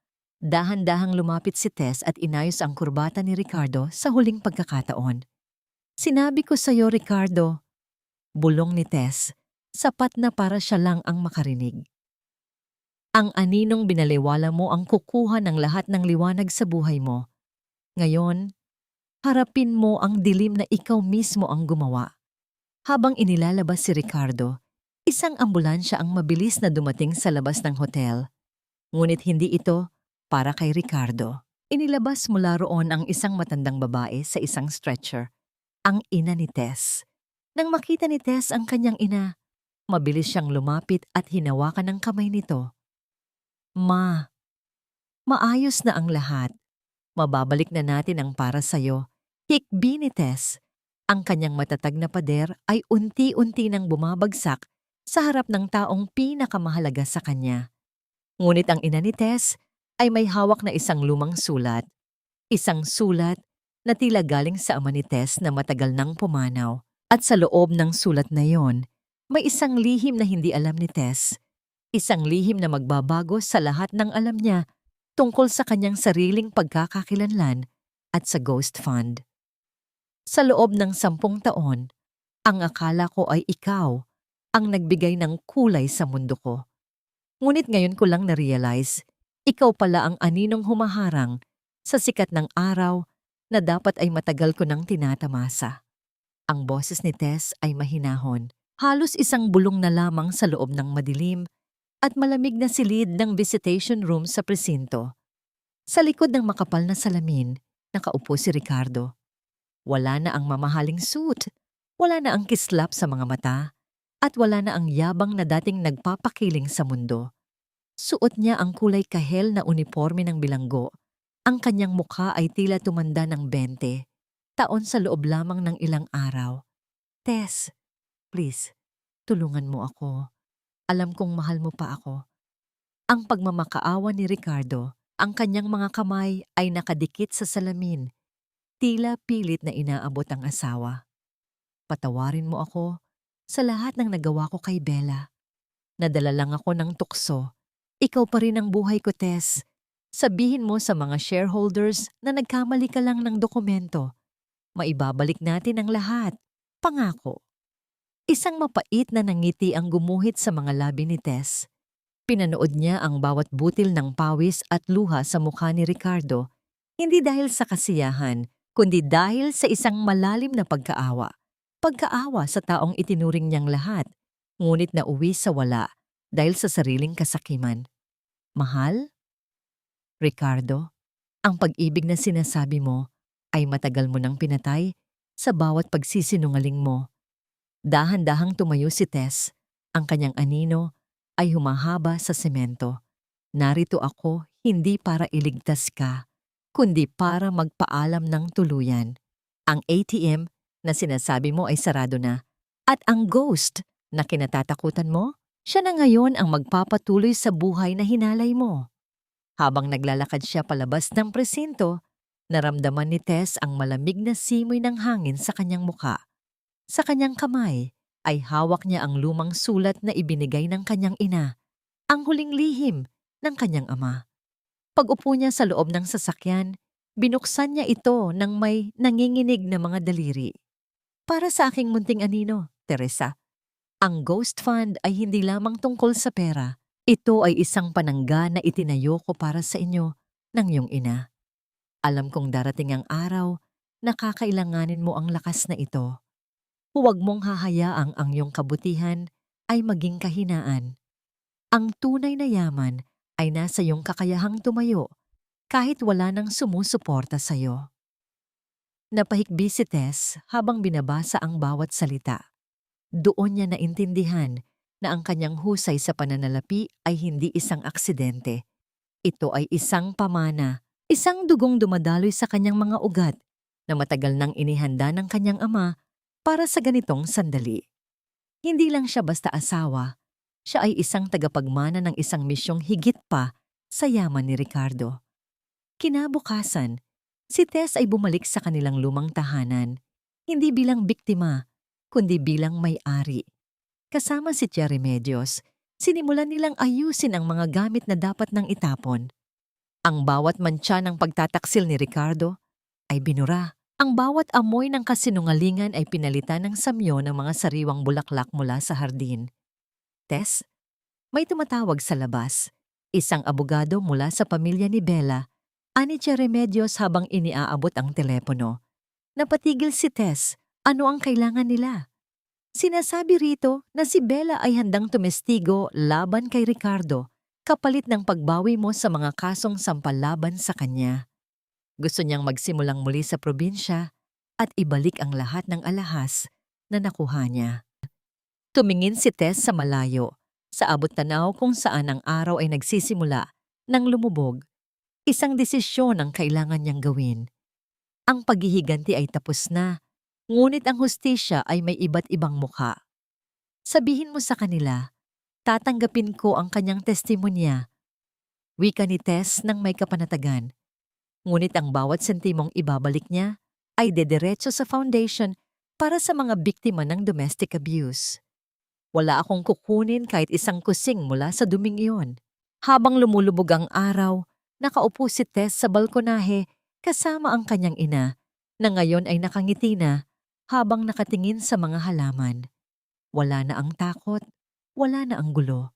Speaker 1: Dahan-dahang lumapit si Tess at inayos ang kurbata ni Ricardo sa huling pagkakataon. Sinabi ko sa iyo, Ricardo. Bulong ni Tess, sapat na para siya lang ang makarinig. Ang aninong binaliwala mo ang kukuha ng lahat ng liwanag sa buhay mo. Ngayon, harapin mo ang dilim na ikaw mismo ang gumawa. Habang inilalabas si Ricardo, isang ambulansya ang mabilis na dumating sa labas ng hotel. Ngunit hindi ito para kay Ricardo. Inilabas mula roon ang isang matandang babae sa isang stretcher, ang ina ni Tess. Nang makita ni Tess ang kanyang ina, mabilis siyang lumapit at hinawakan ang kamay nito. Ma, maayos na ang lahat. Mababalik na natin ang para sa'yo. Hikbi ni Tess. Ang kanyang matatag na pader ay unti-unti nang bumabagsak sa harap ng taong pinakamahalaga sa kanya. Ngunit ang ina ni Tess ay may hawak na isang lumang sulat. Isang sulat na tila galing sa ama ni Tess na matagal nang pumanaw. At sa loob ng sulat na yon, may isang lihim na hindi alam ni Tess. Isang lihim na magbabago sa lahat ng alam niya tungkol sa kanyang sariling pagkakakilanlan at sa Ghost Fund. Sa loob ng 10 taon, ang akala ko ay ikaw ang nagbigay ng kulay sa mundo ko. Ngunit ngayon ko lang na-realize, ikaw pala ang aninong humaharang sa sikat ng araw na dapat ay matagal ko nang tinatamasa. Ang boses ni Tess ay mahinahon, halos isang bulong na lamang sa loob ng madilim at malamig na silid ng visitation room sa presinto. Sa likod ng makapal na salamin, nakaupo si Ricardo. Wala na ang mamahaling suit, wala na ang kislap sa mga mata, at wala na ang yabang na dating nagpapakiling sa mundo. Suot niya ang kulay kahel na uniforme ng bilanggo. Ang kanyang mukha ay tila tumanda ng 20, taon sa loob lamang ng ilang araw. Tess, please, tulungan mo ako. Alam kong mahal mo pa ako. Ang pagmamakaawa ni Ricardo, ang kanyang mga kamay ay nakadikit sa salamin. Tila pilit na inaabot ang asawa. Patawarin mo ako sa lahat ng nagawa ko kay Bella. Nadala lang ako ng tukso. Ikaw pa rin ang buhay ko, Tess. Sabihin mo sa mga shareholders na nagkamali ka lang ng dokumento. Maibabalik natin ang lahat. Pangako. Isang mapait na nangiti ang gumuhit sa mga labi ni Tess. Pinanood niya ang bawat butil ng pawis at luha sa mukha ni Ricardo, hindi dahil sa kasiyahan, kundi dahil sa isang malalim na pagkaawa. Pagkaawa sa taong itinuring niyang lahat, ngunit nauwi sa wala dahil sa sariling kasakiman. Mahal? Ricardo, ang pag-ibig na sinasabi mo ay matagal mo nang pinatay sa bawat pagsisinungaling mo. Dahan-dahang tumayo si Tess, ang kanyang anino ay humahaba sa semento. Narito ako hindi para iligtas ka, kundi para magpaalam ng tuluyan. Ang ATM na sinasabi mo ay sarado na, at ang ghost na kinatatakutan mo, siya na ngayon ang magpapatuloy sa buhay na hinalay mo. Habang naglalakad siya palabas ng presinto, naramdaman ni Tess ang malamig na simoy ng hangin sa kanyang muka. Sa kanyang kamay ay hawak niya ang lumang sulat na ibinigay ng kanyang ina, ang huling lihim ng kanyang ama. Pag-upo niya sa loob ng sasakyan, binuksan niya ito ng may nanginginig na mga daliri. Para sa aking munting anino, Teresa, ang Ghost Fund ay hindi lamang tungkol sa pera. Ito ay isang panangga na itinayo ko para sa inyo ng iyong ina. Alam kong darating ang araw na kakailanganin mo ang lakas na ito. Huwag mong hahayaang ang iyong kabutihan ay maging kahinaan. Ang tunay na yaman ay nasa iyong kakayahang tumayo kahit wala nang sumusuporta sa iyo. Napahikbi si Tess habang binabasa ang bawat salita. Doon niya naintindihan na ang kanyang husay sa pananalapi ay hindi isang aksidente. Ito ay isang pamana, isang dugong dumadaloy sa kanyang mga ugat na matagal nang inihanda ng kanyang ama para sa ganitong sandali. Hindi lang siya basta asawa, siya ay isang tagapagmana ng isang misyong higit pa sa yaman ni Ricardo. Kinabukasan, si Tess ay bumalik sa kanilang lumang tahanan, hindi bilang biktima, kundi bilang may-ari. Kasama si Tia Remedios, sinimulan nilang ayusin ang mga gamit na dapat nang itapon. Ang bawat mantsa ng pagtataksil ni Ricardo ay binura. Ang bawat amoy ng kasinungalingan ay pinalitan ng samyo ng mga sariwang bulaklak mula sa hardin. Tess, may tumatawag sa labas. Isang abogado mula sa pamilya ni Bella, ani Tia Remedios habang iniaabot ang telepono. Napatigil si Tess, ano ang kailangan nila? Sinasabi rito na si Bella ay handang tumestigo laban kay Ricardo kapalit ng pagbawi mo sa mga kasong sampalaban sa kanya. Gusto niyang magsimulang muli sa probinsya at ibalik ang lahat ng alahas na nakuha niya. Tumingin si Tess sa malayo, sa abot tanaw kung saan ang araw ay nagsisimula nang lumubog. Isang desisyon ang kailangan niyang gawin. Ang paghihiganti ay tapos na, ngunit ang hustisya ay may iba't ibang mukha. Sabihin mo sa kanila, tatanggapin ko ang kanyang testimonya. Wika ni Tess nang may kapanatagan. Ngunit ang bawat sentimong ibabalik niya ay dederecho sa foundation para sa mga biktima ng domestic abuse. Wala akong kukunin kahit isang kusing mula sa duming iyon. Habang lumulubog ang araw, nakaupo si Tess sa balkonahe kasama ang kanyang ina na ngayon ay nakangiti na habang nakatingin sa mga halaman. Wala na ang takot, wala na ang gulo.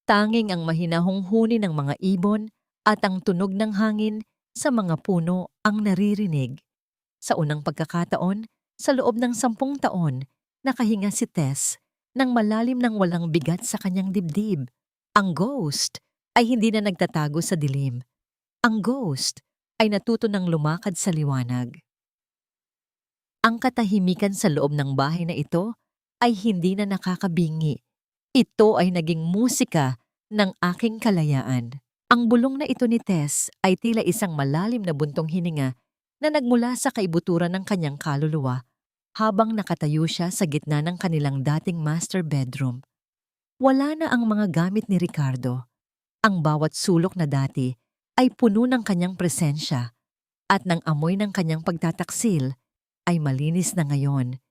Speaker 1: Tanging ang mahinahong huni ng mga ibon at ang tunog ng hangin sa mga puno ang naririnig. Sa unang pagkakataon, sa loob ng 10 taon, nakahinga si Tess nang malalim ng walang bigat sa kanyang dibdib. Ang ghost ay hindi na nagtatago sa dilim. Ang ghost ay natuto ng lumakad sa liwanag. Ang katahimikan sa loob ng bahay na ito ay hindi na nakakabingi. Ito ay naging musika ng aking kalayaan. Ang bulong na ito ni Tess ay tila isang malalim na buntong hininga na nagmula sa kaibuturan ng kanyang kaluluwa habang nakatayo siya sa gitna ng kanilang dating master bedroom. Wala na ang mga gamit ni Ricardo. Ang bawat sulok na dati ay puno ng kanyang presensya at ng amoy ng kanyang pagtataksil ay malinis na ngayon.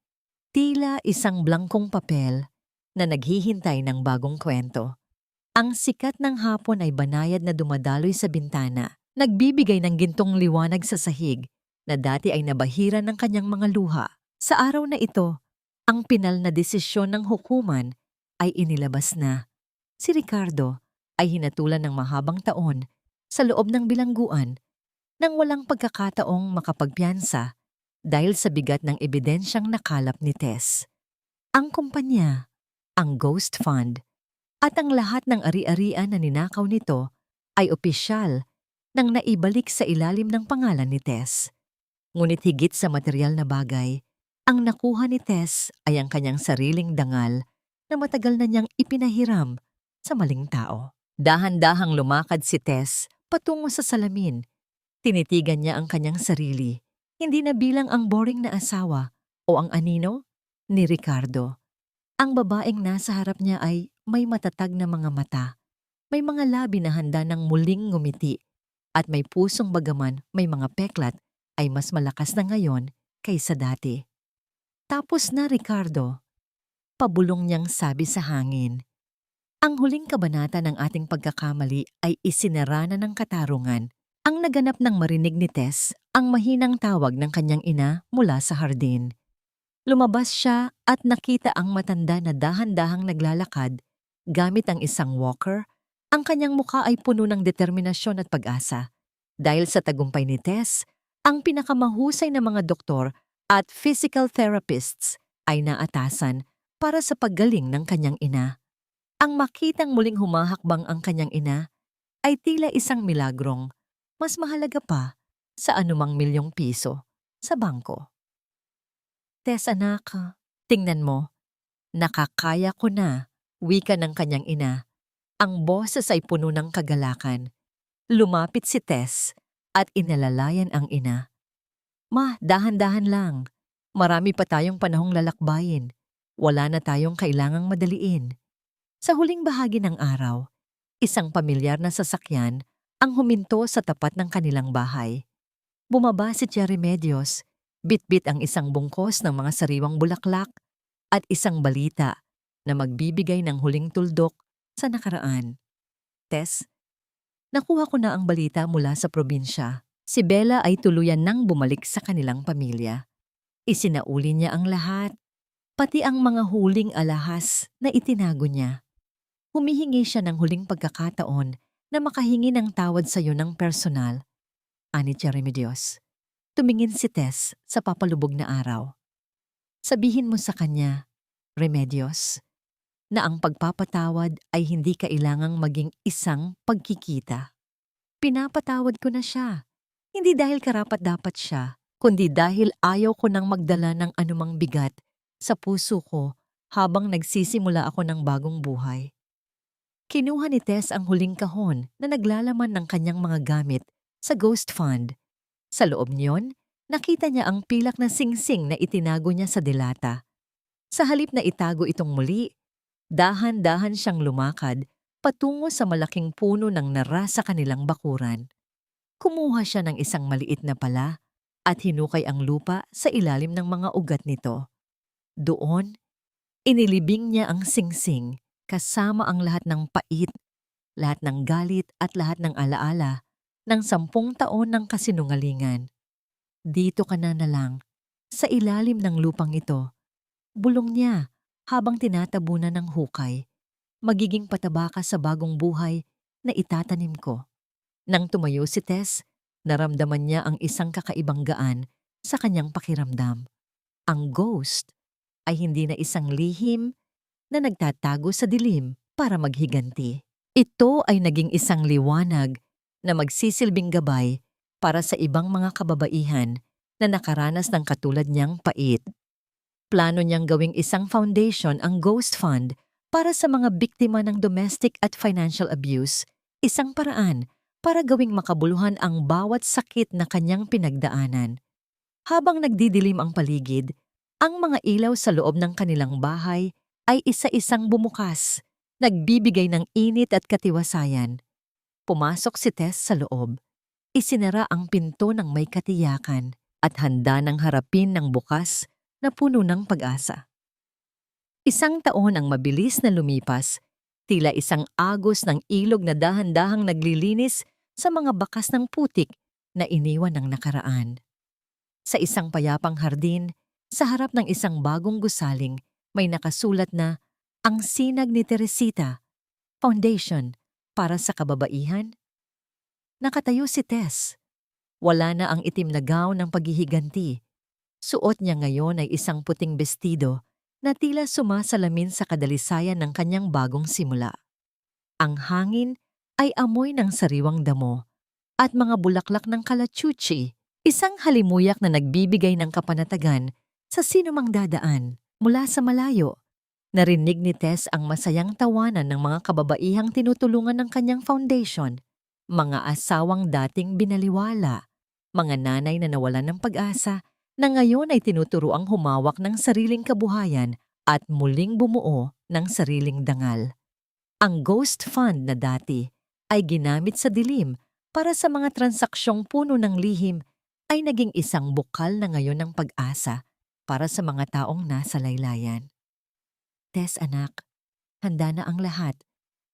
Speaker 1: Tila isang blankong papel na naghihintay ng bagong kwento. Ang sikat ng hapon ay banayad na dumadaloy sa bintana, nagbibigay ng gintong liwanag sa sahig na dati ay nabahira ng kanyang mga luha. Sa araw na ito, ang pinal na desisyon ng hukuman ay inilabas na. Si Ricardo ay hinatulan ng mahabang taon sa loob ng bilangguan nang walang pagkakataong makapagpiyansa dahil sa bigat ng ebidensyang nakalap ni Tess. Ang kumpanya, ang Ghost Fund, at ang lahat ng ari-arian na ninakaw nito ay opisyal nang naibalik sa ilalim ng pangalan ni Tess. Ngunit higit sa material na bagay, ang nakuha ni Tess ay ang kanyang sariling dangal na matagal na niyang ipinahiram sa maling tao. Dahan-dahang lumakad si Tess patungo sa salamin. Tinitigan niya ang kanyang sarili, hindi na bilang ang boring na asawa o ang anino ni Ricardo. Ang babaeng nasa harap niya ay may matatag na mga mata, may mga labi na handa ng muling ngumiti, at may pusong bagaman may mga peklat ay mas malakas na ngayon kaysa dati. Tapos na, Ricardo, pabulong niyang sabi sa hangin. Ang huling kabanata ng ating pagkakamali ay isinara na ng katarungan. Ang naganap ng marinig ni Tess ang mahinang tawag ng kanyang ina mula sa hardin. Lumabas siya at nakita ang matanda na dahan-dahang naglalakad gamit ang isang walker. Ang kanyang mukha ay puno ng determinasyon at pag-asa. Dahil sa tagumpay ni Tess, ang pinakamahusay na mga doktor at physical therapists ay naatasan para sa paggaling ng kanyang ina. Ang makitang muling humahakbang ang kanyang ina ay tila isang milagrong mas mahalaga pa sa anumang milyong piso sa bangko. Tess, anak, tingnan mo, nakakaya ko na, wika ng kanyang ina. Ang boses ay puno ng kagalakan. Lumapit si Tess at inalalayan ang ina. Ma, dahan-dahan lang. Marami pa tayong panahong lalakbayin. Wala na tayong kailangang madaliin. Sa huling bahagi ng araw, isang pamilyar na sasakyan ang huminto sa tapat ng kanilang bahay. Bumaba si Tia Remedios, bitbit ang isang bungkos ng mga sariwang bulaklak at isang balita na magbibigay ng huling tuldok sa nakaraan. Tess, nakuha ko na ang balita mula sa probinsya. Si Bella ay tuluyan nang bumalik sa kanilang pamilya. Isinauli niya ang lahat, pati ang mga huling alahas na itinago niya. Humihingi siya ng huling pagkakataon na makahingi ng tawad sa iyo ng personal. Ani Tia Remedios. Tumingin si Tess sa papalubog na araw. Sabihin mo sa kanya, Remedios, na ang pagpapatawad ay hindi kailangang maging isang pagkikita. Pinapatawad ko na siya, hindi dahil karapat-dapat siya, kundi dahil ayaw ko nang magdala ng anumang bigat sa puso ko habang nagsisimula ako ng bagong buhay. Kinuha ni Tess ang huling kahon na naglalaman ng kanyang mga gamit sa Ghost Fund. Sa loob niyon, nakita niya ang pilak na singsing na itinago niya sa delata. Sa halip na itago itong muli, dahan-dahan siyang lumakad patungo sa malaking puno ng nara sa kanilang bakuran. Kumuha siya ng isang maliit na pala at hinukay ang lupa sa ilalim ng mga ugat nito. Doon, inilibing niya ang singsing kasama ang lahat ng pait, lahat ng galit at lahat ng alaala ng 10 taon ng kasinungalingan. Dito ka na lang, sa ilalim ng lupang ito, bulong niya habang tinatabunan ng hukay. Magiging pataba ka sa bagong buhay na itatanim ko. Nang tumayo si Tess, naramdaman niya ang isang kakaibang gaan sa kanyang pakiramdam. Ang ghost ay hindi na isang lihim na nagtatago sa dilim para maghiganti. Ito ay naging isang liwanag na magsisilbing gabay para sa ibang mga kababaihan na nakaranas ng katulad niyang pait. Plano niyang gawing isang foundation ang Ghost Fund para sa mga biktima ng domestic at financial abuse, isang paraan para gawing makabuluhan ang bawat sakit na kanyang pinagdaanan. Habang nagdidilim ang paligid, ang mga ilaw sa loob ng kanilang bahay ay isa-isang bumukas, nagbibigay ng init at katiwasayan. Pumasok si Tess sa loob. Isinara ang pinto ng may katiyakan at handa ng harapin ng bukas na puno ng pag-asa. 1 taon ang mabilis na lumipas, tila isang agos ng ilog na dahan-dahang naglilinis sa mga bakas ng putik na iniwan ng nakaraan. Sa isang payapang hardin, sa harap ng isang bagong gusaling, may nakasulat na Ang Sinag ni Teresita, Foundation para sa Kababaihan. Nakatayo si Tess. Wala na ang itim na gown ng paghihiganti. Suot niya ngayon ay isang puting bestido na tila sumasalamin sa kadalisayan ng kanyang bagong simula. Ang hangin ay amoy ng sariwang damo at mga bulaklak ng kalachuchi, isang halimuyak na nagbibigay ng kapanatagan sa sinumang dadaan mula sa malayo. Narinig ni Tess ang masayang tawanan ng mga kababaihang tinutulungan ng kanyang foundation, mga asawang dating binaliwala, mga nanay na nawalan ng pag-asa na ngayon ay tinuturuang humawak ng sariling kabuhayan at muling bumuo ng sariling dangal. Ang Ghost Fund na dati ay ginamit sa dilim para sa mga transaksyong puno ng lihim ay naging isang bukal na ngayon ng pag-asa para sa mga taong nasa laylayan. Tess anak, handa na ang lahat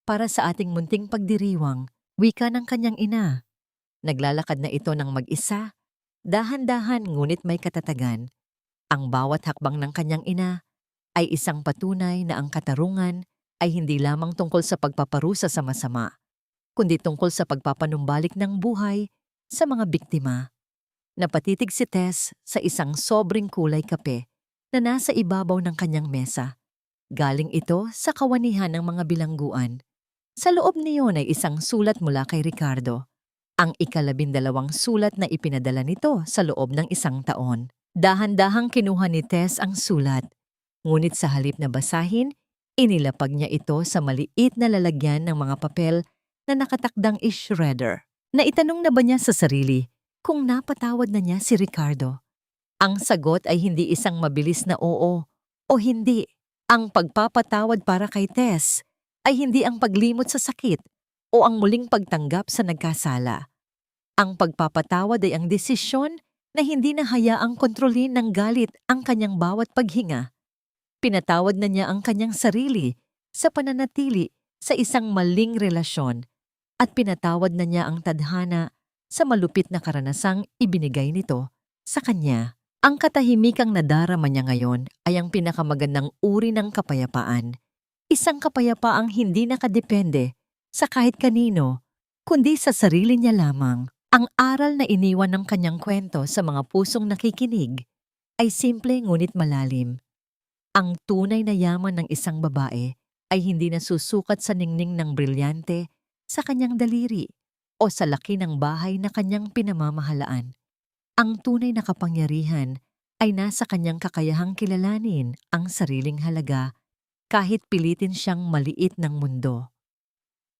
Speaker 1: para sa ating munting pagdiriwang, wika ng kanyang ina. Naglalakad na ito ng mag-isa, dahan-dahan ngunit may katatagan. Ang bawat hakbang ng kanyang ina ay isang patunay na ang katarungan ay hindi lamang tungkol sa pagpaparusa sa masama, kundi tungkol sa pagpapanumbalik ng buhay sa mga biktima. Napatitig si Tess sa isang sobrang kulay kape na nasa ibabaw ng kanyang mesa. Galing ito sa kawanihan ng mga bilangguan. Sa loob niyon ay isang sulat mula kay Ricardo. Ang 12 sulat na ipinadala nito sa loob ng 1 taon. Dahan-dahang kinuha ni Tess ang sulat. Ngunit sa halip na basahin, inilapag niya ito sa maliit na lalagyan ng mga papel na nakatakdang i-shredder. Naitanong na ba niya sa sarili kung napatawad na niya si Ricardo? Ang sagot ay hindi isang mabilis na oo o hindi. Ang pagpapatawad para kay Tess ay hindi ang paglimot sa sakit o ang muling pagtanggap sa nagkasala. Ang pagpapatawad ay ang desisyon na hindi na hayaang kontrolin ng galit ang kanyang bawat paghinga. Pinatawad na niya ang kanyang sarili sa pananatili sa isang maling relasyon at pinatawad na niya ang tadhana sa malupit na karanasang ibinigay nito sa kanya. Ang katahimikang nadarama niya ngayon ay ang pinakamagandang uri ng kapayapaan. Isang kapayapaang hindi nakadepende sa kahit kanino, kundi sa sarili niya lamang. Ang aral na iniwan ng kanyang kwento sa mga pusong nakikinig ay simple ngunit malalim. Ang tunay na yaman ng isang babae ay hindi nasusukat sa ningning ng brilyante sa kanyang daliri o sa laki ng bahay na kanyang pinamamahalaan. Ang tunay na kapangyarihan ay nasa kanyang kakayahang kilalanin ang sariling halaga kahit pilitin siyang maliit ng mundo.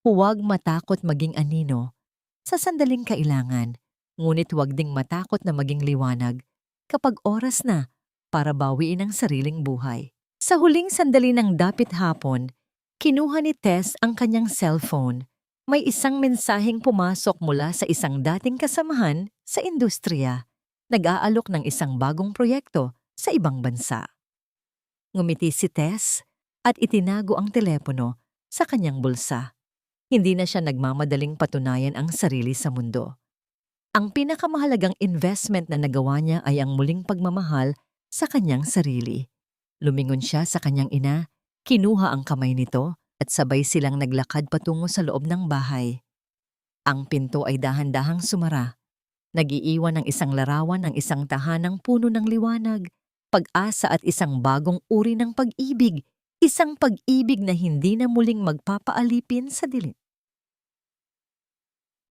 Speaker 1: Huwag matakot maging anino sa sandaling kailangan, ngunit huwag ding matakot na maging liwanag kapag oras na para bawiin ang sariling buhay. Sa huling sandali ng dapit hapon, kinuha ni Tess ang kanyang cellphone. May isang mensaheng pumasok mula sa isang dating kasamahan sa industriya. Nag-aalok ng isang bagong proyekto sa ibang bansa. Ngumiti si Tess at itinago ang telepono sa kanyang bulsa. Hindi na siya nagmamadaling patunayan ang sarili sa mundo. Ang pinakamahalagang investment na nagawa niya ay ang muling pagmamahal sa kanyang sarili. Lumingon siya sa kanyang ina, kinuha ang kamay nito at sabay silang naglakad patungo sa loob ng bahay. Ang pinto ay dahan-dahang sumara. Nag-iiwan ng isang larawan ng isang tahanang puno ng liwanag, pag-asa at isang bagong uri ng pag-ibig. Isang pag-ibig na hindi na muling magpapaalipin sa dilim.